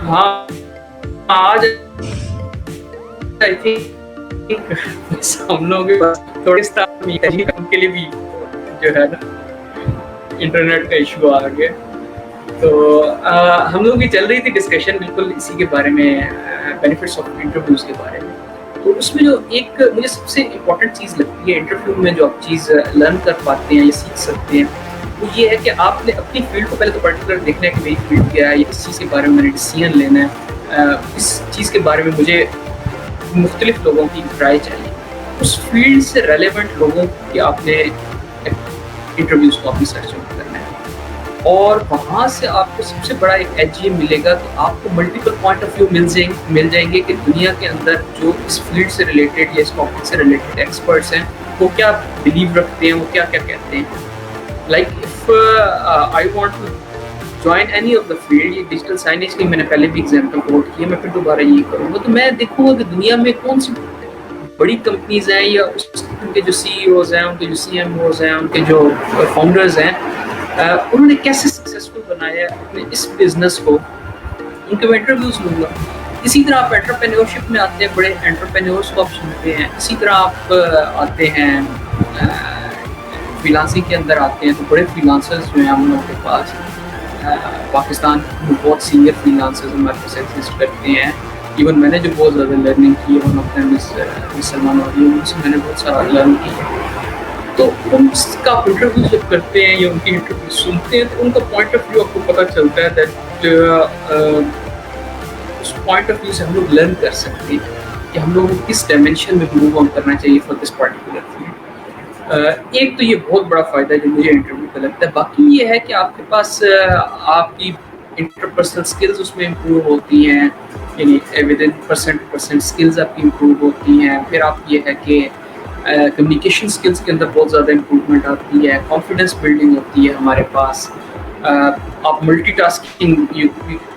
ہاں آج آئی تھنک ہم لوگ تھوڑے کے لیے بھی جو ہے نا انٹرنیٹ کا ایشو آ گیا. تو ہم لوگ کی چل رہی تھی ڈسکشن بالکل اسی کے بارے میں, بینیفٹس آف انٹرویوز کے بارے میں. تو اس میں جو ایک مجھے سب سے امپورٹنٹ چیز لگتی ہے انٹرویو میں جو آپ چیز لرن کر پاتے ہیں یا سیکھ سکتے ہیں, وہ یہ ہے کہ آپ نے اپنی فیلڈ کو پہلے تو پرٹیکولر دیکھنا ہے کہ میری فیلڈ کیا ہے, یا اس چیز کے بارے میں میں نے ڈیسیژن لینا ہے, اس چیز کے بارے میں مجھے مختلف لوگوں کی رائے چاہیے. اس فیلڈ سے ریلیونٹ لوگوں کی آپ نے انٹرویوز کو اپنی سرچ کرنا ہے, اور وہاں سے آپ کو سب سے بڑا ایک ایج یہ ملے گا کہ آپ کو ملٹیپل پوائنٹ آف ویو مل جائیں گے کہ دنیا کے اندر جو اس فیلڈ سے ریلیٹڈ یا اس ٹاپک سے ریلیٹڈ ایکسپرٹس ہیں وہ کیا بلیو رکھتے ہیں, وہ کیا کیا کہتے ہیں. Like if I want to join any of the field, یہ ڈیجیٹل سائنس کی میں نے پہلے بھی ایگزامپل کوٹ کی ہے, میں پھر دوبارہ یہ کروں گا, تو میں دیکھوں گا کہ دنیا میں کون سی بڑی کمپنیز ہیں یا ان کے جو سی ای اوز ہیں, ان کے جو سی ایم اوز ہیں, ان کے جو فاؤنڈرز ہیں, انہوں نے کیسے سکسیزفل بنایا ہے اپنے اس بزنس کو, ان کے میں انٹرویوز لوں گا. اسی طرح آپ انٹرپرینیورشپ میں آتے ہیں, بڑے انٹرپرینیورس کو آپ سنتے ہیں. اسی طرح آپ آتے ہیں فریلانسنگ کے اندر آتے ہیں, تو بڑے فریلانسرز جو ہیں ہم لوگوں کے پاس پاکستان میں بہت سینئر فریلانسرز ہمارے پاس ایگزسٹ کرتے ہیں. ایون میں نے جو بہت زیادہ لرننگ کی ہے, one of them is Salman اور ان سے میں نے بہت سارا لرن کیا ہے. تو ان کا انٹرویو جب کرتے ہیں یا ان کی انٹرویو سنتے ہیں تو ان کا پوائنٹ آف ویو آپ کو پتہ چلتا ہے دیٹ اس پوائنٹ آف ویو سے ہم لوگ لرن کر سکتے ہیں کہ ہم لوگوں کو کس ڈائمینشن میں موو آن کرنا چاہیے فار دس پارٹیکولر فیلڈ. ایک تو یہ بہت بڑا فائدہ ہے جو مجھے انٹرویو کا لگتا ہے. باقی یہ ہے کہ آپ کے پاس آپ کی انٹرپرسنل اسکلز اس میں امپروو ہوتی ہیں, یعنی ود ان پرسنٹ اسکلز آپ کی امپروو ہوتی ہیں. پھر آپ یہ ہے کہ کمیونیکیشن اسکلس کے اندر بہت زیادہ امپروومنٹ آتی ہے, کانفیڈنس بلڈنگ ہوتی ہے ہمارے پاس. آپ multi tasking, you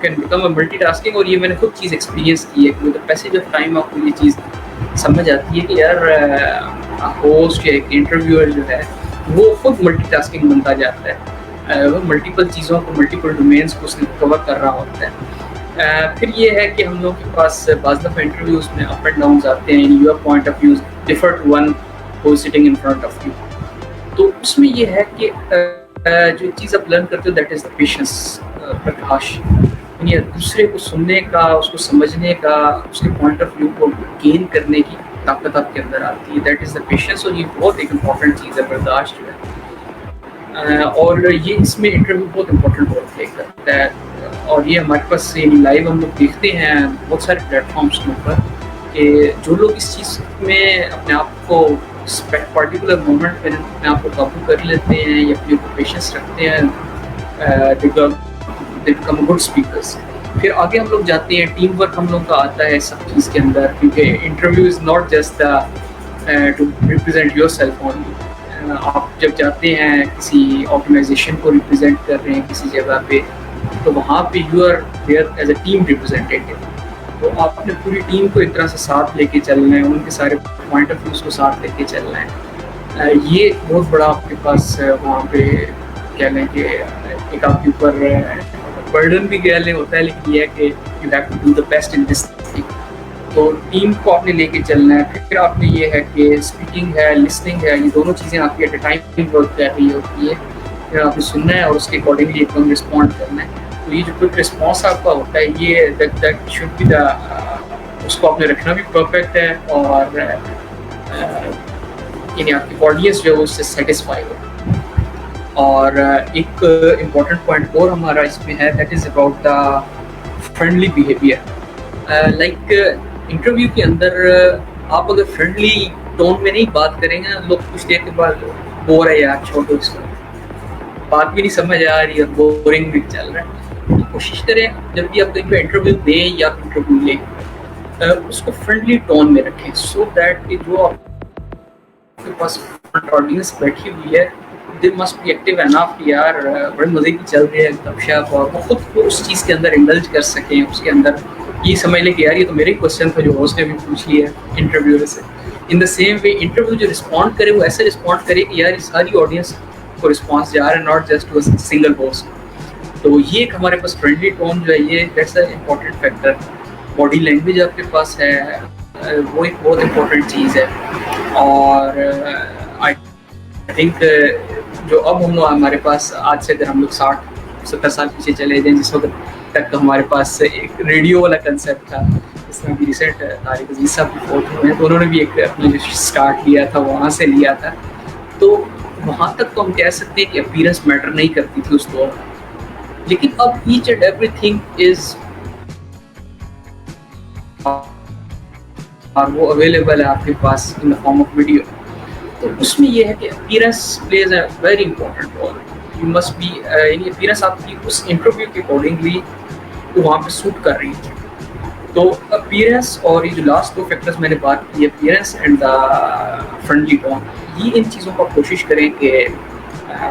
can become a multi tasking, اور یہ میں نے خود چیز ایکسپیرینس کی ہے کہ with the passage of time آپ کو یہ چیز سمجھ آتی ہے کہ یار ہوسٹ یا ایک انٹرویور جو ہے وہ خود ملٹی ٹاسکنگ بنتا جاتا ہے, وہ ملٹیپل چیزوں کو, ملٹیپل ڈومینس کو اس نے کور کر رہا ہوتا ہے. پھر یہ ہے کہ ہم لوگ کے پاس بعض دفعہ انٹرویوز میں اپ اینڈ ڈاؤنز آتے ہیں, your point of views differ to one who sitting in front of you. تو اس میں یہ ہے کہ جو چیز آپ لرن کرتے ہو that is the patience. Prakash, یعنی دوسرے کو سننے کا, اس کو سمجھنے کا, اس کے پوائنٹ آف ویو کو گین کرنے کی طاقت آپ کے اندر آتی ہے, دیٹ از دا پیشنس. اور یہ بہت ایک امپورٹنٹ چیز ہے, برداشت جو ہے, اور یہ اس میں انٹرویو بہت امپورٹنٹ رول پلے کرتا ہے. اور یہ ہمارے پاس لائیو ہم لوگ دیکھتے ہیں بہت سارے پلیٹ فارمس کے اوپر کہ جو لوگ اس چیز میں اپنے آپ کو اس پارٹیکولر مومنٹ میں اپنے آپ کو قابو کر لیتے ہیں یا اپنے اوپر پیشنس رکھتے ہیں, دے بیکم گڈ اسپیکرس. پھر آگے ہم لوگ جاتے ہیں, ٹیم ورک ہم لوگ کا آتا ہے سب چیز کے اندر, کیونکہ interview is not just to represent yourself only. آپ جب جاتے ہیں کسی آرگنائزیشن کو ریپرزینٹ کر رہے ہیں کسی جگہ پہ, تو وہاں پہ you are there as a team representative. تو آپ اپنے پوری ٹیم کو ایک طرح سے ساتھ لے کے چلنا ہے, ان کے سارے پوائنٹ آف ویوز کو ساتھ لے کے چلنا ہے. یہ بہت بڑا آپ کے پاس وہاں پہ کہہ لیں کہ ایک آپ کے اوپر برڈن بھی کہہ لیں ہوتا ہے, لیکن یہ ہے کہ you have to do the best in this thing. تو ٹیم کو آپ نے لے کے چلنا ہے. پھر آپ نے یہ ہے کہ اسپیکنگ ہے, لسننگ ہے, یہ دونوں چیزیں آپ کی ایٹ اے ٹائم ورک کر رہی ہوتی ہے. پھر آپ نے سننا ہے اور اس کے اکارڈنگلی ایک دم رسپونڈ کرنا ہے. تو یہ جو کوئی رسپانس آپ کا ہوتا ہے یہ دیٹ شوڈ بی دا, اس کو آپ نے رکھنا بھی پرفیکٹ ہے, اور یعنی آپ کی آڈینس جو ہے اس سے سیٹسفائی ہو. اور ایک امپورٹنٹ پوائنٹ اور ہمارا اس میں ہے, that is about the friendly behaviour. Like interview کے اندر آپ اگر فرینڈلی ٹون میں نہیں بات کریں گے, لوگ کچھ دیر کے بعد بور ہے یار چھوڑو اس کو, بات بھی نہیں سمجھ آ رہی اور بورنگ بھی چل رہا ہے. تو کوشش کریں جب بھی آپ کہیں پہ انٹرویو دیں یا انٹرویو لیں, اس کو فرینڈلی ٹون میں رکھیں, سو دیٹ کہ جو آپ کے پاس آڈینس بیٹھی ہوئی ہے دے مسٹ بی ایکٹیو انف کہ یار بڑے مزے کی چل رہی ہے گپ شپ, اور وہ خود کو اس چیز کے اندر انڈلج کر سکیں, اس کے اندر یہ سمجھ لیں کہ یار یہ تو میرے کوشچن تھا جو ہوسٹ نے بھی پوچھ لیا ہے انٹرویو سے. ان دا سیم وے انٹرویو جو رسپونڈ کرے وہ ایسے رسپونڈ کرے کہ یار یہ ساری آڈینس کو رسپانس جا رہا ہے, not just to single host. تو یہ ایک ہمارے پاس فرینڈلی ٹون جو ہے یہ that's a important factor. Body language آپ کے پاس ہے, وہ ایک بہت امپورٹنٹ چیز ہے. اور آئی تھنک جو اب ہمارے پاس آج سے اگر ہم لوگ 60-70 سال پیچھے چلے جائیں, جس وقت تک ہمارے پاس ایک ریڈیو والا کنسیپٹ تھا, اس میں بھی ریسنٹ طارق عزیز صاحب کی فوٹ ہوئے ہیں, تو انہوں نے بھی ایک اپنا جو اسٹارٹ کیا تھا وہاں سے لیا تھا. تو وہاں تک تو ہم کہہ سکتے ہیں کہ اپیرنس میٹر نہیں کرتی تھی اس دور میں, لیکن اب each and everything is اور وہ اویلیبل ہے آپ کے پاس in the form of video. تو اس میں یہ ہے کہ appearance plays a very important role. You must be یعنی اپیرنس آپ کی اس انٹرویو کے اکارڈنگلی وہاں پہ سوٹ کر رہی ہے. تو اپیرنس اور یہ جو لاسٹ 2 فیکٹرز میں نے بات کی, appearance and the friendly tone, یہ ان چیزوں کو کوشش کریں کہ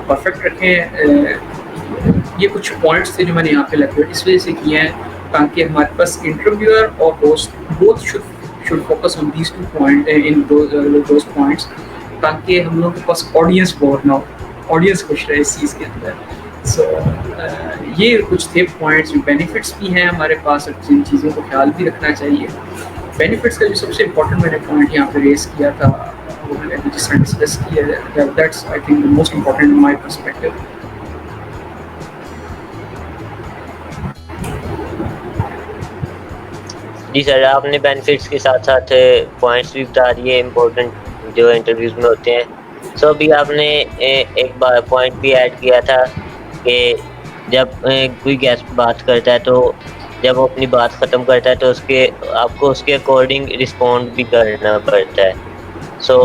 پرفیکٹ رکھیں. یہ کچھ پوائنٹس تھے جو میں نے یہاں پہ لیکچر اس وجہ سے کیے ہیں تاکہ ہمارے پاس انٹرویور اور host both should focus on these 2 points in those points, تاکہ ہم لوگوں کے پاس آڈینس بور نہ ہو, آڈینس خوش رہے اس چیز کے اندر. سو یہ کچھ تھے پوائنٹس جو بینیفٹس بھی ہیں ہمارے پاس, اور جن چیزوں کو خیال بھی رکھنا چاہیے. بینیفٹس کا جو سب سے امپورٹنٹ میں نے پوائنٹ یہاں پہ ریز کیا تھا وہ میں نے جس طرح ڈسکس کیا ہے, that's I think the most important in my perspective. جی سر, آپ نے بینیفٹس کے ساتھ ساتھ پوائنٹس بھی بتا دیے امپورٹنٹ جو انٹرویوز میں ہوتے ہیں. سو ابھی آپ نے ایک بار پوائنٹ بھی ایڈ کیا تھا کہ جب کوئی گیسٹ بات کرتا ہے تو جب وہ اپنی بات ختم کرتا ہے تو آپ کو اس کے اکارڈنگ رسپونڈ بھی کرنا پڑتا ہے. سو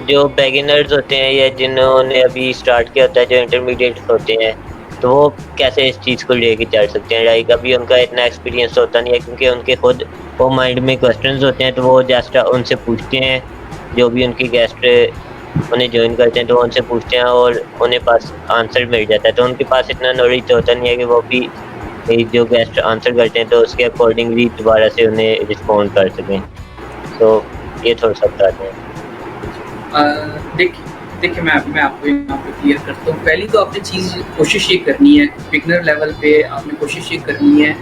جو بیگنرز ہوتے ہیں یا جنہوں نے ابھی اسٹارٹ کیا ہوتا ہے, جو انٹرمیڈیٹ ہوتے ہیں, تو وہ کیسے اس چیز کو لے کے چل سکتے ہیں؟ لائک ابھی ان کا اتنا ایکسپیرینس ہوتا نہیں ہے, کیونکہ ان کے خود وہ مائنڈ میں کویسچنز ہوتے ہیں, تو وہ جسٹ ان سے پوچھتے ہیں, جو بھی ان کی گیسٹ انہیں جوائن کرتے ہیں تو ان سے پوچھتے ہیں اور انہیں پاس آنسر مل جاتا ہے. تو ان کے پاس اتنا نالج تو ہوتا نہیں ہے کہ وہ بھی جو گیسٹ آنسر کرتے ہیں تو اس کے اکارڈنگلی دوبارہ سے انہیں رسپونڈ کر سکیں. تو یہ تھوڑا سا بتاتے ہیں. دیکھیے میں آپ کو یہاں پہ کلیئر کرتا ہوں. پہلی تو آپ نے چیز کوشش یہ کرنی ہے, بگنر لیول پہ آپ نے کوشش یہ کرنی ہے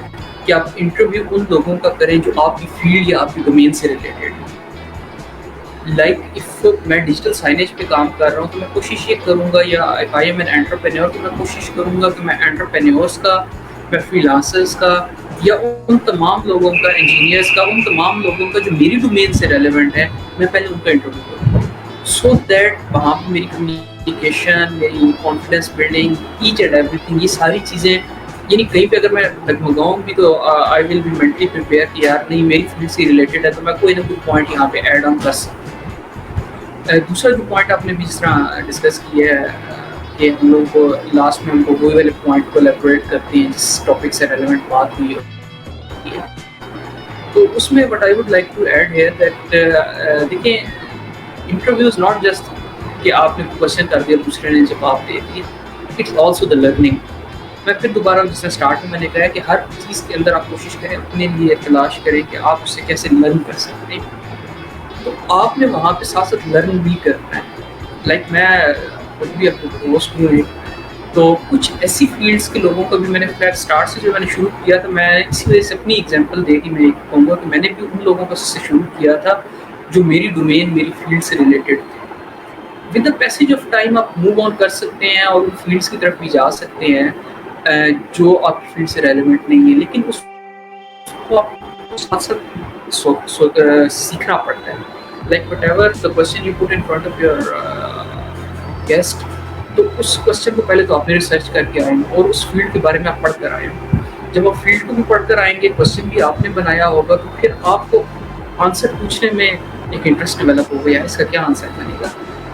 کہ آپ انٹرویو ان لوگوں کا کریں جو آپ کی فیلڈ یا آپ کی ڈومین سے ریلیٹڈ ہے. لائک اف میں ڈیجیٹل سائنیج پہ کام کر رہا ہوں تو میں کوشش یہ کروں گا, یا if I am an entrepreneur تو میں کوشش کروں گا کہ میں انٹرپرینورس کا, میں فری لانسرس کا, یا ان تمام لوگوں کا, انجینئرس کا, ان تمام لوگوں کا جو میری ڈومین سے ریلیونٹ ہے, میں پہلے ان کا انٹرویو کروں گا. سو دیٹ وہاں پہ میری کمیونیکیشن, میری confidence building, each and everything, یہ ساری چیزیں یعنی کہیں پہ اگر میں ڈگمگاؤں بھی تو آئی ول بی مینٹلی پریپیئر کہ یار نہیں میری فیلڈ سے ریلیٹڈ ہے, تو میں کوئی نہ کوئی پوائنٹ یہاں پہ ایڈ آن کر سکتا ہوں. دوسرا جو پوائنٹ آپ نے بھی جس طرح ڈسکس کیا ہے کہ ہم لوگوں کو لاسٹ میں ہم کو وہی والے پوائنٹ کو الیبوریٹ کرتے ہیں جس ٹاپک سے ریلیونٹ بات ہوئی ہوتی ہے. تو اس میں what I would like to add here that دیکھیں انٹرویو از ناٹ جسٹ کہ آپ نے کوشچن کر دیا دوسرے نے جواب دے دیے, اٹس آلسو دا لرننگ. میں پھر دوبارہ جس طرح اسٹارٹ میں نے کہا کہ ہر چیز کے اندر آپ کوشش کریں, اپنے لیے تلاش کریں کہ آپ اسے کیسے لرن کر سکتے ہیں. تو آپ نے وہاں پہ ساتھ ساتھ لرن بھی کرنا ہے. لائک میں خود بھی اپنے دوست ہوں, تو کچھ ایسی فیلڈس کے لوگوں کو بھی میں نے خیر اسٹارٹ سے جو میں نے شروع کیا تھا, میں اسی وجہ سے اپنی ایگزامپل دے کے میں کہوں گا کہ میں نے بھی ان لوگوں کو سے شروع کیا تھا جو میری ڈومین میری فیلڈ سے ریلیٹڈ تھے. With the passage of time آپ موو آن کر سکتے ہیں اور ان فیلڈس کی طرف بھی جا سکتے ہیں جو آپ کی فیلڈ سے ریلیونٹ نہیں ہے, لیکن اس کو آپ ساتھ ساتھ سیکھنا پڑتا ہے. Like what ever the question you put in front of your guest, تو اس کوشچن کو پہلے تو آپ نے ریسرچ کر کے آئیں گے اور اس فیلڈ کے بارے میں آپ پڑھ کر آئیں گے. جب آپ فیلڈ کو بھی پڑھ کر آئیں گے, کوشچن بھی آپ نے بنایا ہوگا, تو پھر آپ کو آنسر پوچھنے میں ایک انٹرسٹ ڈیولپ ہو گیا, اس کا کیا آنسر بنے گا.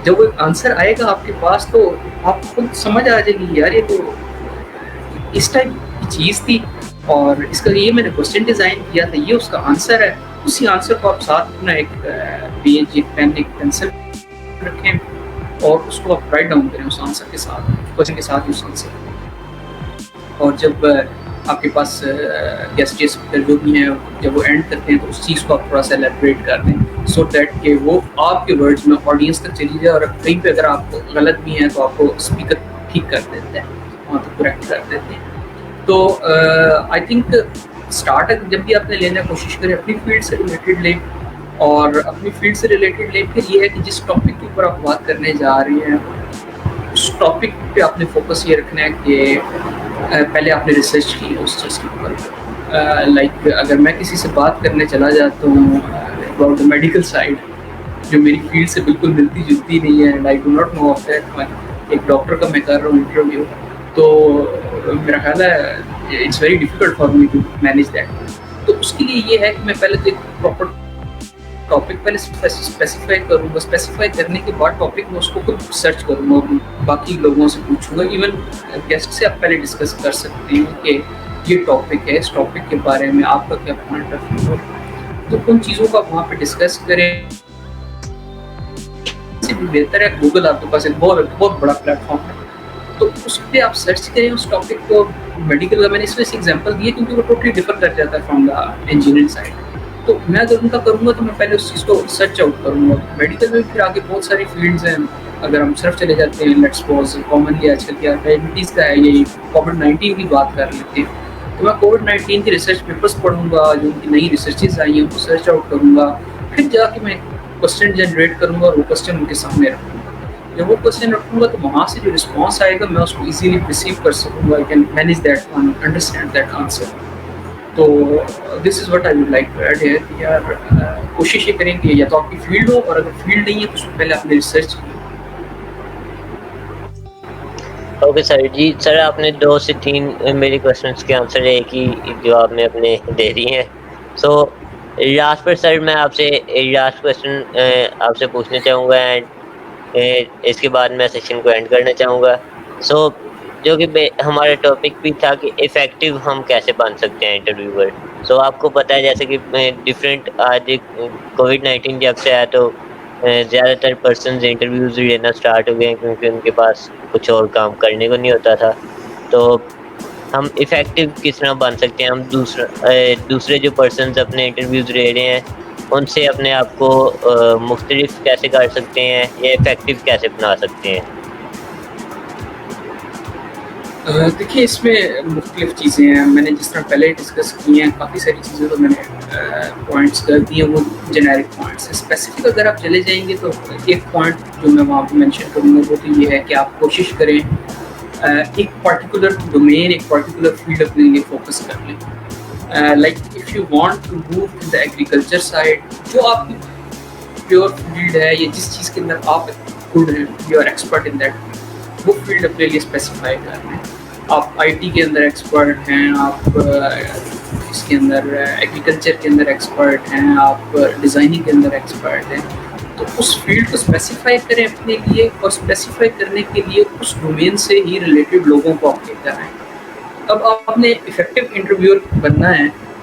جب وہ آنسر آئے گا آپ کے پاس تو آپ کو خود سمجھ آ جائے گی یار یہ تو اس ٹائپ کی چیز تھی, اور اس کا یہ میں نے کوشچن ڈیزائن کیا تھا, یہ اس کا آنسر ہے. اسی آنسر کو آپ ساتھ اپنا ایک پیج, ایک پین, ایک پینسل رکھیں اور اس کو آپ رائٹ ڈاؤن کریں اس آنسر کے ساتھ, کوشچن کے ساتھ اس آنسر. اور جب آپ کے پاس گیسٹ اسپیکر جو بھی ہیں جب وہ اینڈ کرتے ہیں تو اس چیز کو آپ تھوڑا سا ایلیبریٹ کر دیں, سو دیٹ کہ وہ آپ کے ورڈز میں آڈینس تک چلی جائے, اور کہیں پہ اگر آپ غلط بھی ہیں تو آپ کو اسپیکر ٹھیک کر دیتے ہیں, وہاں تک کریکٹ کر دیتے ہیں. تو آئی تھنک اسٹارٹ جب بھی آپ نے لینا کوشش کریں اپنی فیلڈ سے ریلیٹڈ لیں, اور اپنی فیلڈ سے ریلیٹڈ لیں. پھر یہ ہے کہ جس ٹاپک کے اوپر آپ بات کرنے جا رہی ہیں اس ٹاپک پہ آپ نے فوکس یہ رکھنا ہے کہ پہلے آپ نے ریسرچ کی اس چیز کے اوپر. لائک اگر میں کسی سے بات کرنے چلا جاتا ہوں اباؤٹ دا میڈیکل سائڈ جو میری فیلڈ سے بالکل ملتی جلتی نہیں ہے, and I do not know of that, ایک ڈاکٹر کا میں کر رہا ہوں انٹرویو, تو میرا خیال ہے it's very difficult for me to manage that. تو اس کے لیے یہ ہے کہ میں پہلے تو ایک پراپر ٹاپک پہلے اسپیسیفائی کروں گا, اسپیسیفائی کرنے کے بعد ٹاپک میں اس کو خود سرچ کروں گا, باقی لوگوں سے پوچھوں گا. ایون گیسٹ سے آپ پہلے ڈسکس کر سکتے ہیں کہ یہ ٹاپک ہے, اس ٹاپک کے بارے میں آپ کا کیا پوائنٹ آف ویو ہے, تو ان چیزوں کو آپ وہاں پہ ڈسکس کریں. اس سے بھی بہتر ہے گوگل آپ کے پاس ایک بہت بڑا پلیٹ فارم ہے, تو اس پہ آپ سرچ کریں اس ٹاپک کو. میڈیکل کا میں نے اس وجہ سے ایگزامپل دی ہے کیونکہ وہ ٹوٹلی ڈفر کر جاتا ہے فرام دا انجینئرنگ سائڈ. تو میں اگر ان کا کروں گا تو میں پہلے اس چیز کو سرچ آؤٹ کروں گا. میڈیکل میں پھر آگے بہت ساری فیلڈز ہیں, اگر ہم صرف چلے جاتے ہیں لیٹس سپوز کامنلی آج کل کیا ڈائبٹیز کا ہے, یہی کووڈ-19 کی بات کر لیتے ہیں, تو میں کووڈ-19 کے ریسرچ پیپرس پڑھوں گا, جو ان کی نئی ریسرچز آئی ہیں ان کو سرچ آؤٹ کروں گا, پھر جا کے میں کوشچن جنریٹ کروں گا اور وہ کوشچن ان کے سامنے رکھوں گا. جب وہ کوشچن رکھوں گا تو وہاں سے جو رسپانس آئے گا میں اس کو ایزیلی ریسیو کر سکوں گا, I can manage that one, understand that answer. تو this is what I would like to add here کہ یار کوشش یہ کریں کہ یا تو آپ کی فیلڈ ہو, اور اگر فیلڈ نہیں ہے تو اس میں پہلے آپ نے ریسرچ کی. Okay sir. جی سر, آپ نے 2 سے 3 میری کوشچنس کے آنسر ایک ہی جواب میں اپنے دے دی ہیں. سو لاسٹ پر سر میں آپ سے لاسٹ کوشچن آپ سے پوچھنا چاہوں گا, اینڈ اس کے بعد میں سیشن کو اینڈ کرنا چاہوں گا. سو جو کہ ہمارا ٹاپک بھی تھا کہ افیکٹو ہم کیسے بن سکتے ہیں انٹرویور. سو آپ کو پتہ ہے جیسے کہ ڈفرینٹ آج کووڈ-19 جب سے آیا تو زیادہ تر پرسنز انٹرویوز لینا اسٹارٹ ہو گئے ہیں کیونکہ ان کے پاس کچھ اور کام کرنے کو نہیں ہوتا تھا. تو ہم افیکٹو کس طرح بن سکتے ہیں, ہم دوسرے جو پرسنز اپنے انٹرویوز لے رہے ہیں ان سے اپنے آپ کو مختلف کیسے کر سکتے ہیں, یا افیکٹو کیسے بنا سکتے ہیں. دیکھیے اس میں مختلف چیزیں ہیں, میں نے جس طرح پہلے ڈسکس کی ہیں کافی ساری چیزیں تو میں نے پوائنٹس کر دی ہیں, وہ جنیرک پوائنٹس. اسپیسیفک اگر آپ چلے جائیں گے تو ایک پوائنٹ جو میں وہاں پہ مینشن کروں گا وہ تو یہ ہے کہ آپ کوشش کریں ایک پرٹیکولر ڈومین, ایک پرٹیکولر فیلڈ اپنے لیے فوکس کر لیں. Like if you want to move to the agriculture side, جو آپ کی پیور فیلڈ ہے یا جس چیز کے اندر آپ گڈ ہیں, you are expert in that, وہ فیلڈ اپنے لیے اسپیسیفائی کر لیں. آپ آئی ٹی کے اندر ایکسپرٹ ہیں, آپ اس کے اندر ایگریکلچر کے اندر ایکسپرٹ ہیں, آپ ڈیزائننگ کے اندر ایکسپرٹ ہیں, تو اس فیلڈ کو اسپیسیفائی کریں اپنے لیے, اور اسپیسیفائی کرنے کے لیے اس ڈومین سے ہی ریلیٹڈ لوگوں کو آپ لے کر آئیں. اب آپ نے افیکٹو انٹرویور بننا ہے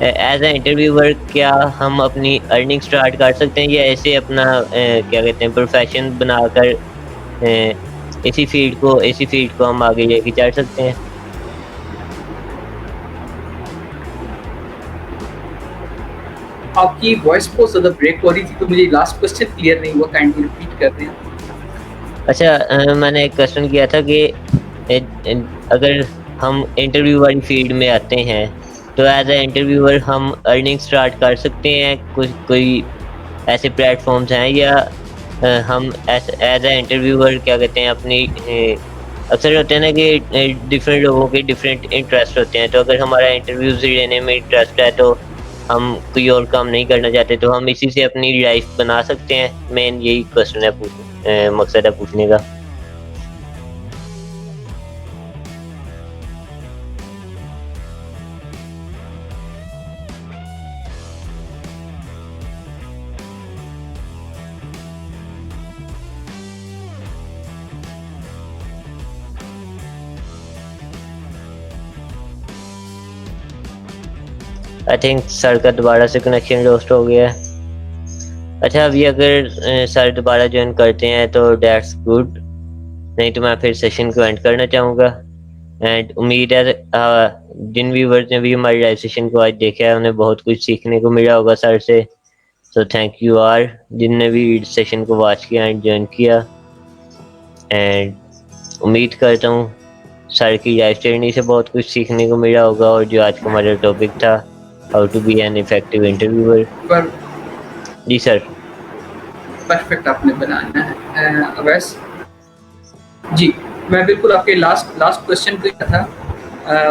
ایز اے انٹرویور کیا ہم اپنی ارننگ اسٹارٹ کر سکتے ہیں یا ایسے اپنا کیا کہتے ہیں پروفیشن بنا کر اسی فیلڈ کو ہم آگے لے کے چل سکتے ہیں؟ آپ کی وائس بہت زیادہ بریک ہو رہی تھی تو مجھے لاسٹ کوسچن کلیئر نہیں ہوا, کائنڈلی ریپیٹ کر دیں. اچھا میں نے ایک کوشچن کیا تھا کہ اگر ہم انٹرویو والی فیلڈ میں آتے ہیں تو ایز اے انٹرویور ہم ارننگ اسٹارٹ کر سکتے ہیں, کوئی ایسے پلیٹ فارمز ہیں یا ہم ایز اے انٹرویور کیا کہتے ہیں اپنی اکثر ہوتے ہیں نا کہ ڈفرینٹ لوگوں کے ڈفرینٹ انٹرسٹ ہوتے ہیں, تو اگر ہمارا انٹرویوز لینے میں انٹرسٹ ہے تو ہم کوئی اور کام نہیں کرنا چاہتے تو ہم اسی سے اپنی لائف بنا سکتے ہیں. مین یہی کوشچن ہے, مقصد ہے پوچھنے کا. آئی تھنک سر کا دوبارہ سے کنیکشن لوسٹ ہو گیا ہے. اچھا ابھی اگر سر دوبارہ جوائن کرتے ہیں تو دیٹس گڈ, نہیں تو میں پھر سیشن کو اینڈ کرنا چاہوں گا. اینڈ امید ہے جن ویورز نے بھی ہماری لائیو سیشن کو آج دیکھا ہے انہیں بہت کچھ سیکھنے کو ملا ہوگا سر سے. سو تھینک یو آر جن نے بھی سیشن کو واچ کیا اینڈ جوائن کیا. اینڈ امید کرتا ہوں سر کی لائف جرنی سے بہت کچھ سیکھنے کو ملا ہوگا, اور جو آج کا ہمارا ٹاپک تھا how to be an effective interviewer. پر جی سر. پرفیکٹ آپ نے بنانا ہے. اویس جی میں بالکل آپ کے لاسٹ کوشچن پہ تھا,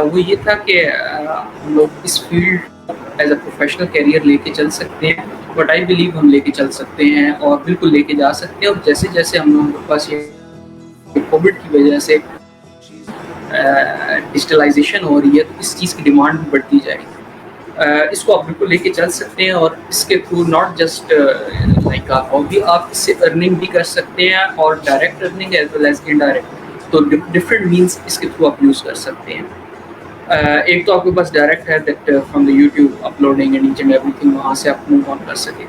وہ یہ تھا کہ ہم لوگ اس field as a professional career لے کے چل سکتے ہیں, بٹ آئی بلیو ہم لے کے چل سکتے ہیں اور بالکل لے کے جا سکتے ہیں. اور جیسے جیسے ہم لوگوں کے پاس یہ کووڈ کی وجہ سے ڈیجیٹلائزیشن ہو رہی ہے تو اس چیز کی ڈیمانڈ بھی بڑھتی جائے گی. اس کو آپ بالکل لے کے چل سکتے ہیں اور اس کے through not just like hobby, آپ اس سے ارننگ بھی کر سکتے ہیں اور direct earning as well as indirect, تو ڈفرینٹ مینس اس کے تھرو آپ یوز کر سکتے ہیں. ایک تو آپ کے پاس ڈائریکٹ ہے that from the YouTube uploading and each and everything, وہاں سے آپ موو آن کر سکیں.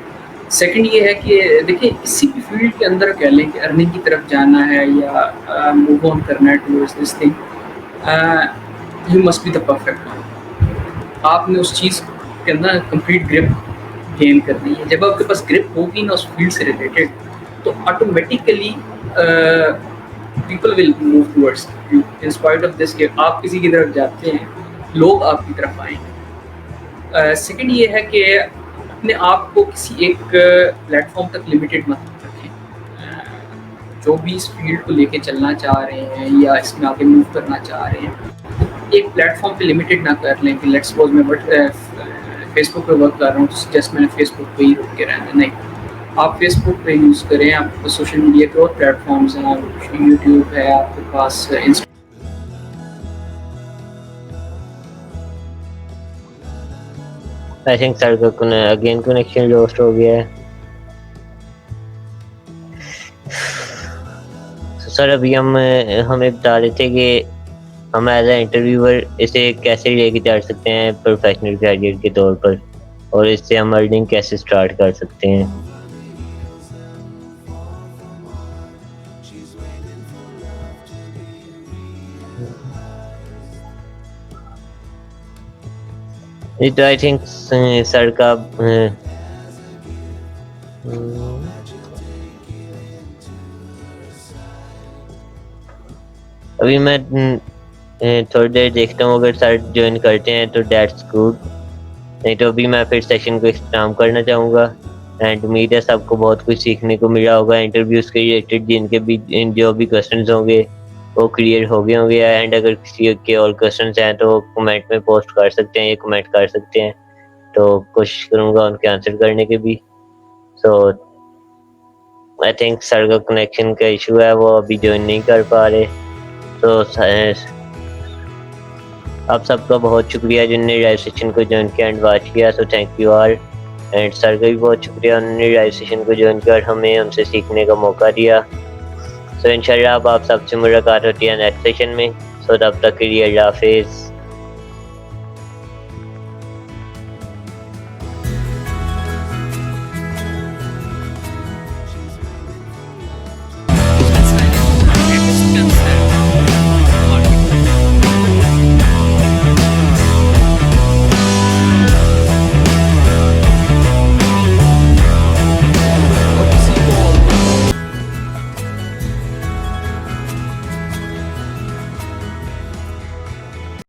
سیکنڈ یہ ہے کہ دیکھیں کسی بھی فیلڈ کے اندر کہہ لیں کہ ارننگ کی طرف جانا ہے یا موو آن کرنا ہے towards this thing, you must be the perfect one. آپ نے اس چیز کے اندر کمپلیٹ گرپ گین کرنی ہے. جب آپ کے پاس گرپ ہوگی نا اس فیلڈ سے ریلیٹڈ تو automatically people will move towards you in spite of this کہ آپ کسی کی طرف جاتے ہیں لوگ آپ کی طرف آئیں گے. سیکنڈ یہ ہے کہ اپنے آپ کو کسی ایک پلیٹ فارم تک لمیٹیڈ مت رکھیں. جو بھی اس فیلڈ کو لے کے چلنا چاہ رہے ہیں یا اس میں آگے موو کرنا چاہ رہے ہیں ایک پلیٹ فارم پہ لمیٹیڈ نہ کر لیں کہ لیٹس سپوز میں فیس بک پہ ورک کر رہا ہوں تو جسٹ میں نے فیس بک پہ ہی رک کے رہنا. نہیں, آپ فیس بک پہ یوز کریں, آپ کو سوشل میڈیا کے اور پلیٹ فارمز ہیں, یوٹیوب ہے آپ کے پاس, آئی تھنک سر کا اگین کنیکشن لوسٹ ہو گیا ہے. سر ابھی ہمیں بتا رہے تھے کہ ہم ایز اے انٹرویور اسے کیسے لے کے چل سکتے ہیں پروفیشنل کیریئر کے طور پر, اور اس سے ہم ارننگ کیسے اسٹارٹ کر سکتے ہیں. یہ تو آئی تھنک سر کا ابھی میں تھوڑی دیر دیکھتا ہوں, اگر سر جوائن کرتے ہیں تو دیٹس گڈ, نہیں تو ابھی میں پھر سیشن کو اختتام کرنا چاہوں گا. اینڈ امید ہے سب کو بہت کچھ سیکھنے کو ملا ہوگا انٹرویوز کے ریلیٹڈ, جن کے بھی جو بھی کوشچنز ہوں گے وہ کلیئر ہو گئے ہوں گے. اینڈ اگر کسی کے اور کوشچنز ہیں تو کمنٹ میں پوسٹ کر سکتے ہیں یا کمنٹ کر سکتے ہیں, تو کوشش کروں گا ان کے آنسر کرنے کے بھی. سو آئی تھنک سر کا کنیکشن کا ایشو ہے, وہ ابھی جوائن نہیں کر پا رہے. تو آپ سب کا بہت شکریہ جن نے لائیو سیشن کو جوائن کیا اینڈ واچ کیا. So thank you all. And sir کا بھی بہت شکریہ, انہوں نے لائیو سیشن کو جوائن کیا اور ہمیں ہم سے سیکھنے کا موقع دیا. سو انشاءاللہ اب آپ سب سے ملاقات ہوتی ہے نیکسٹ سیشن میں. سو تب تک کے لیے اللہ حافظ.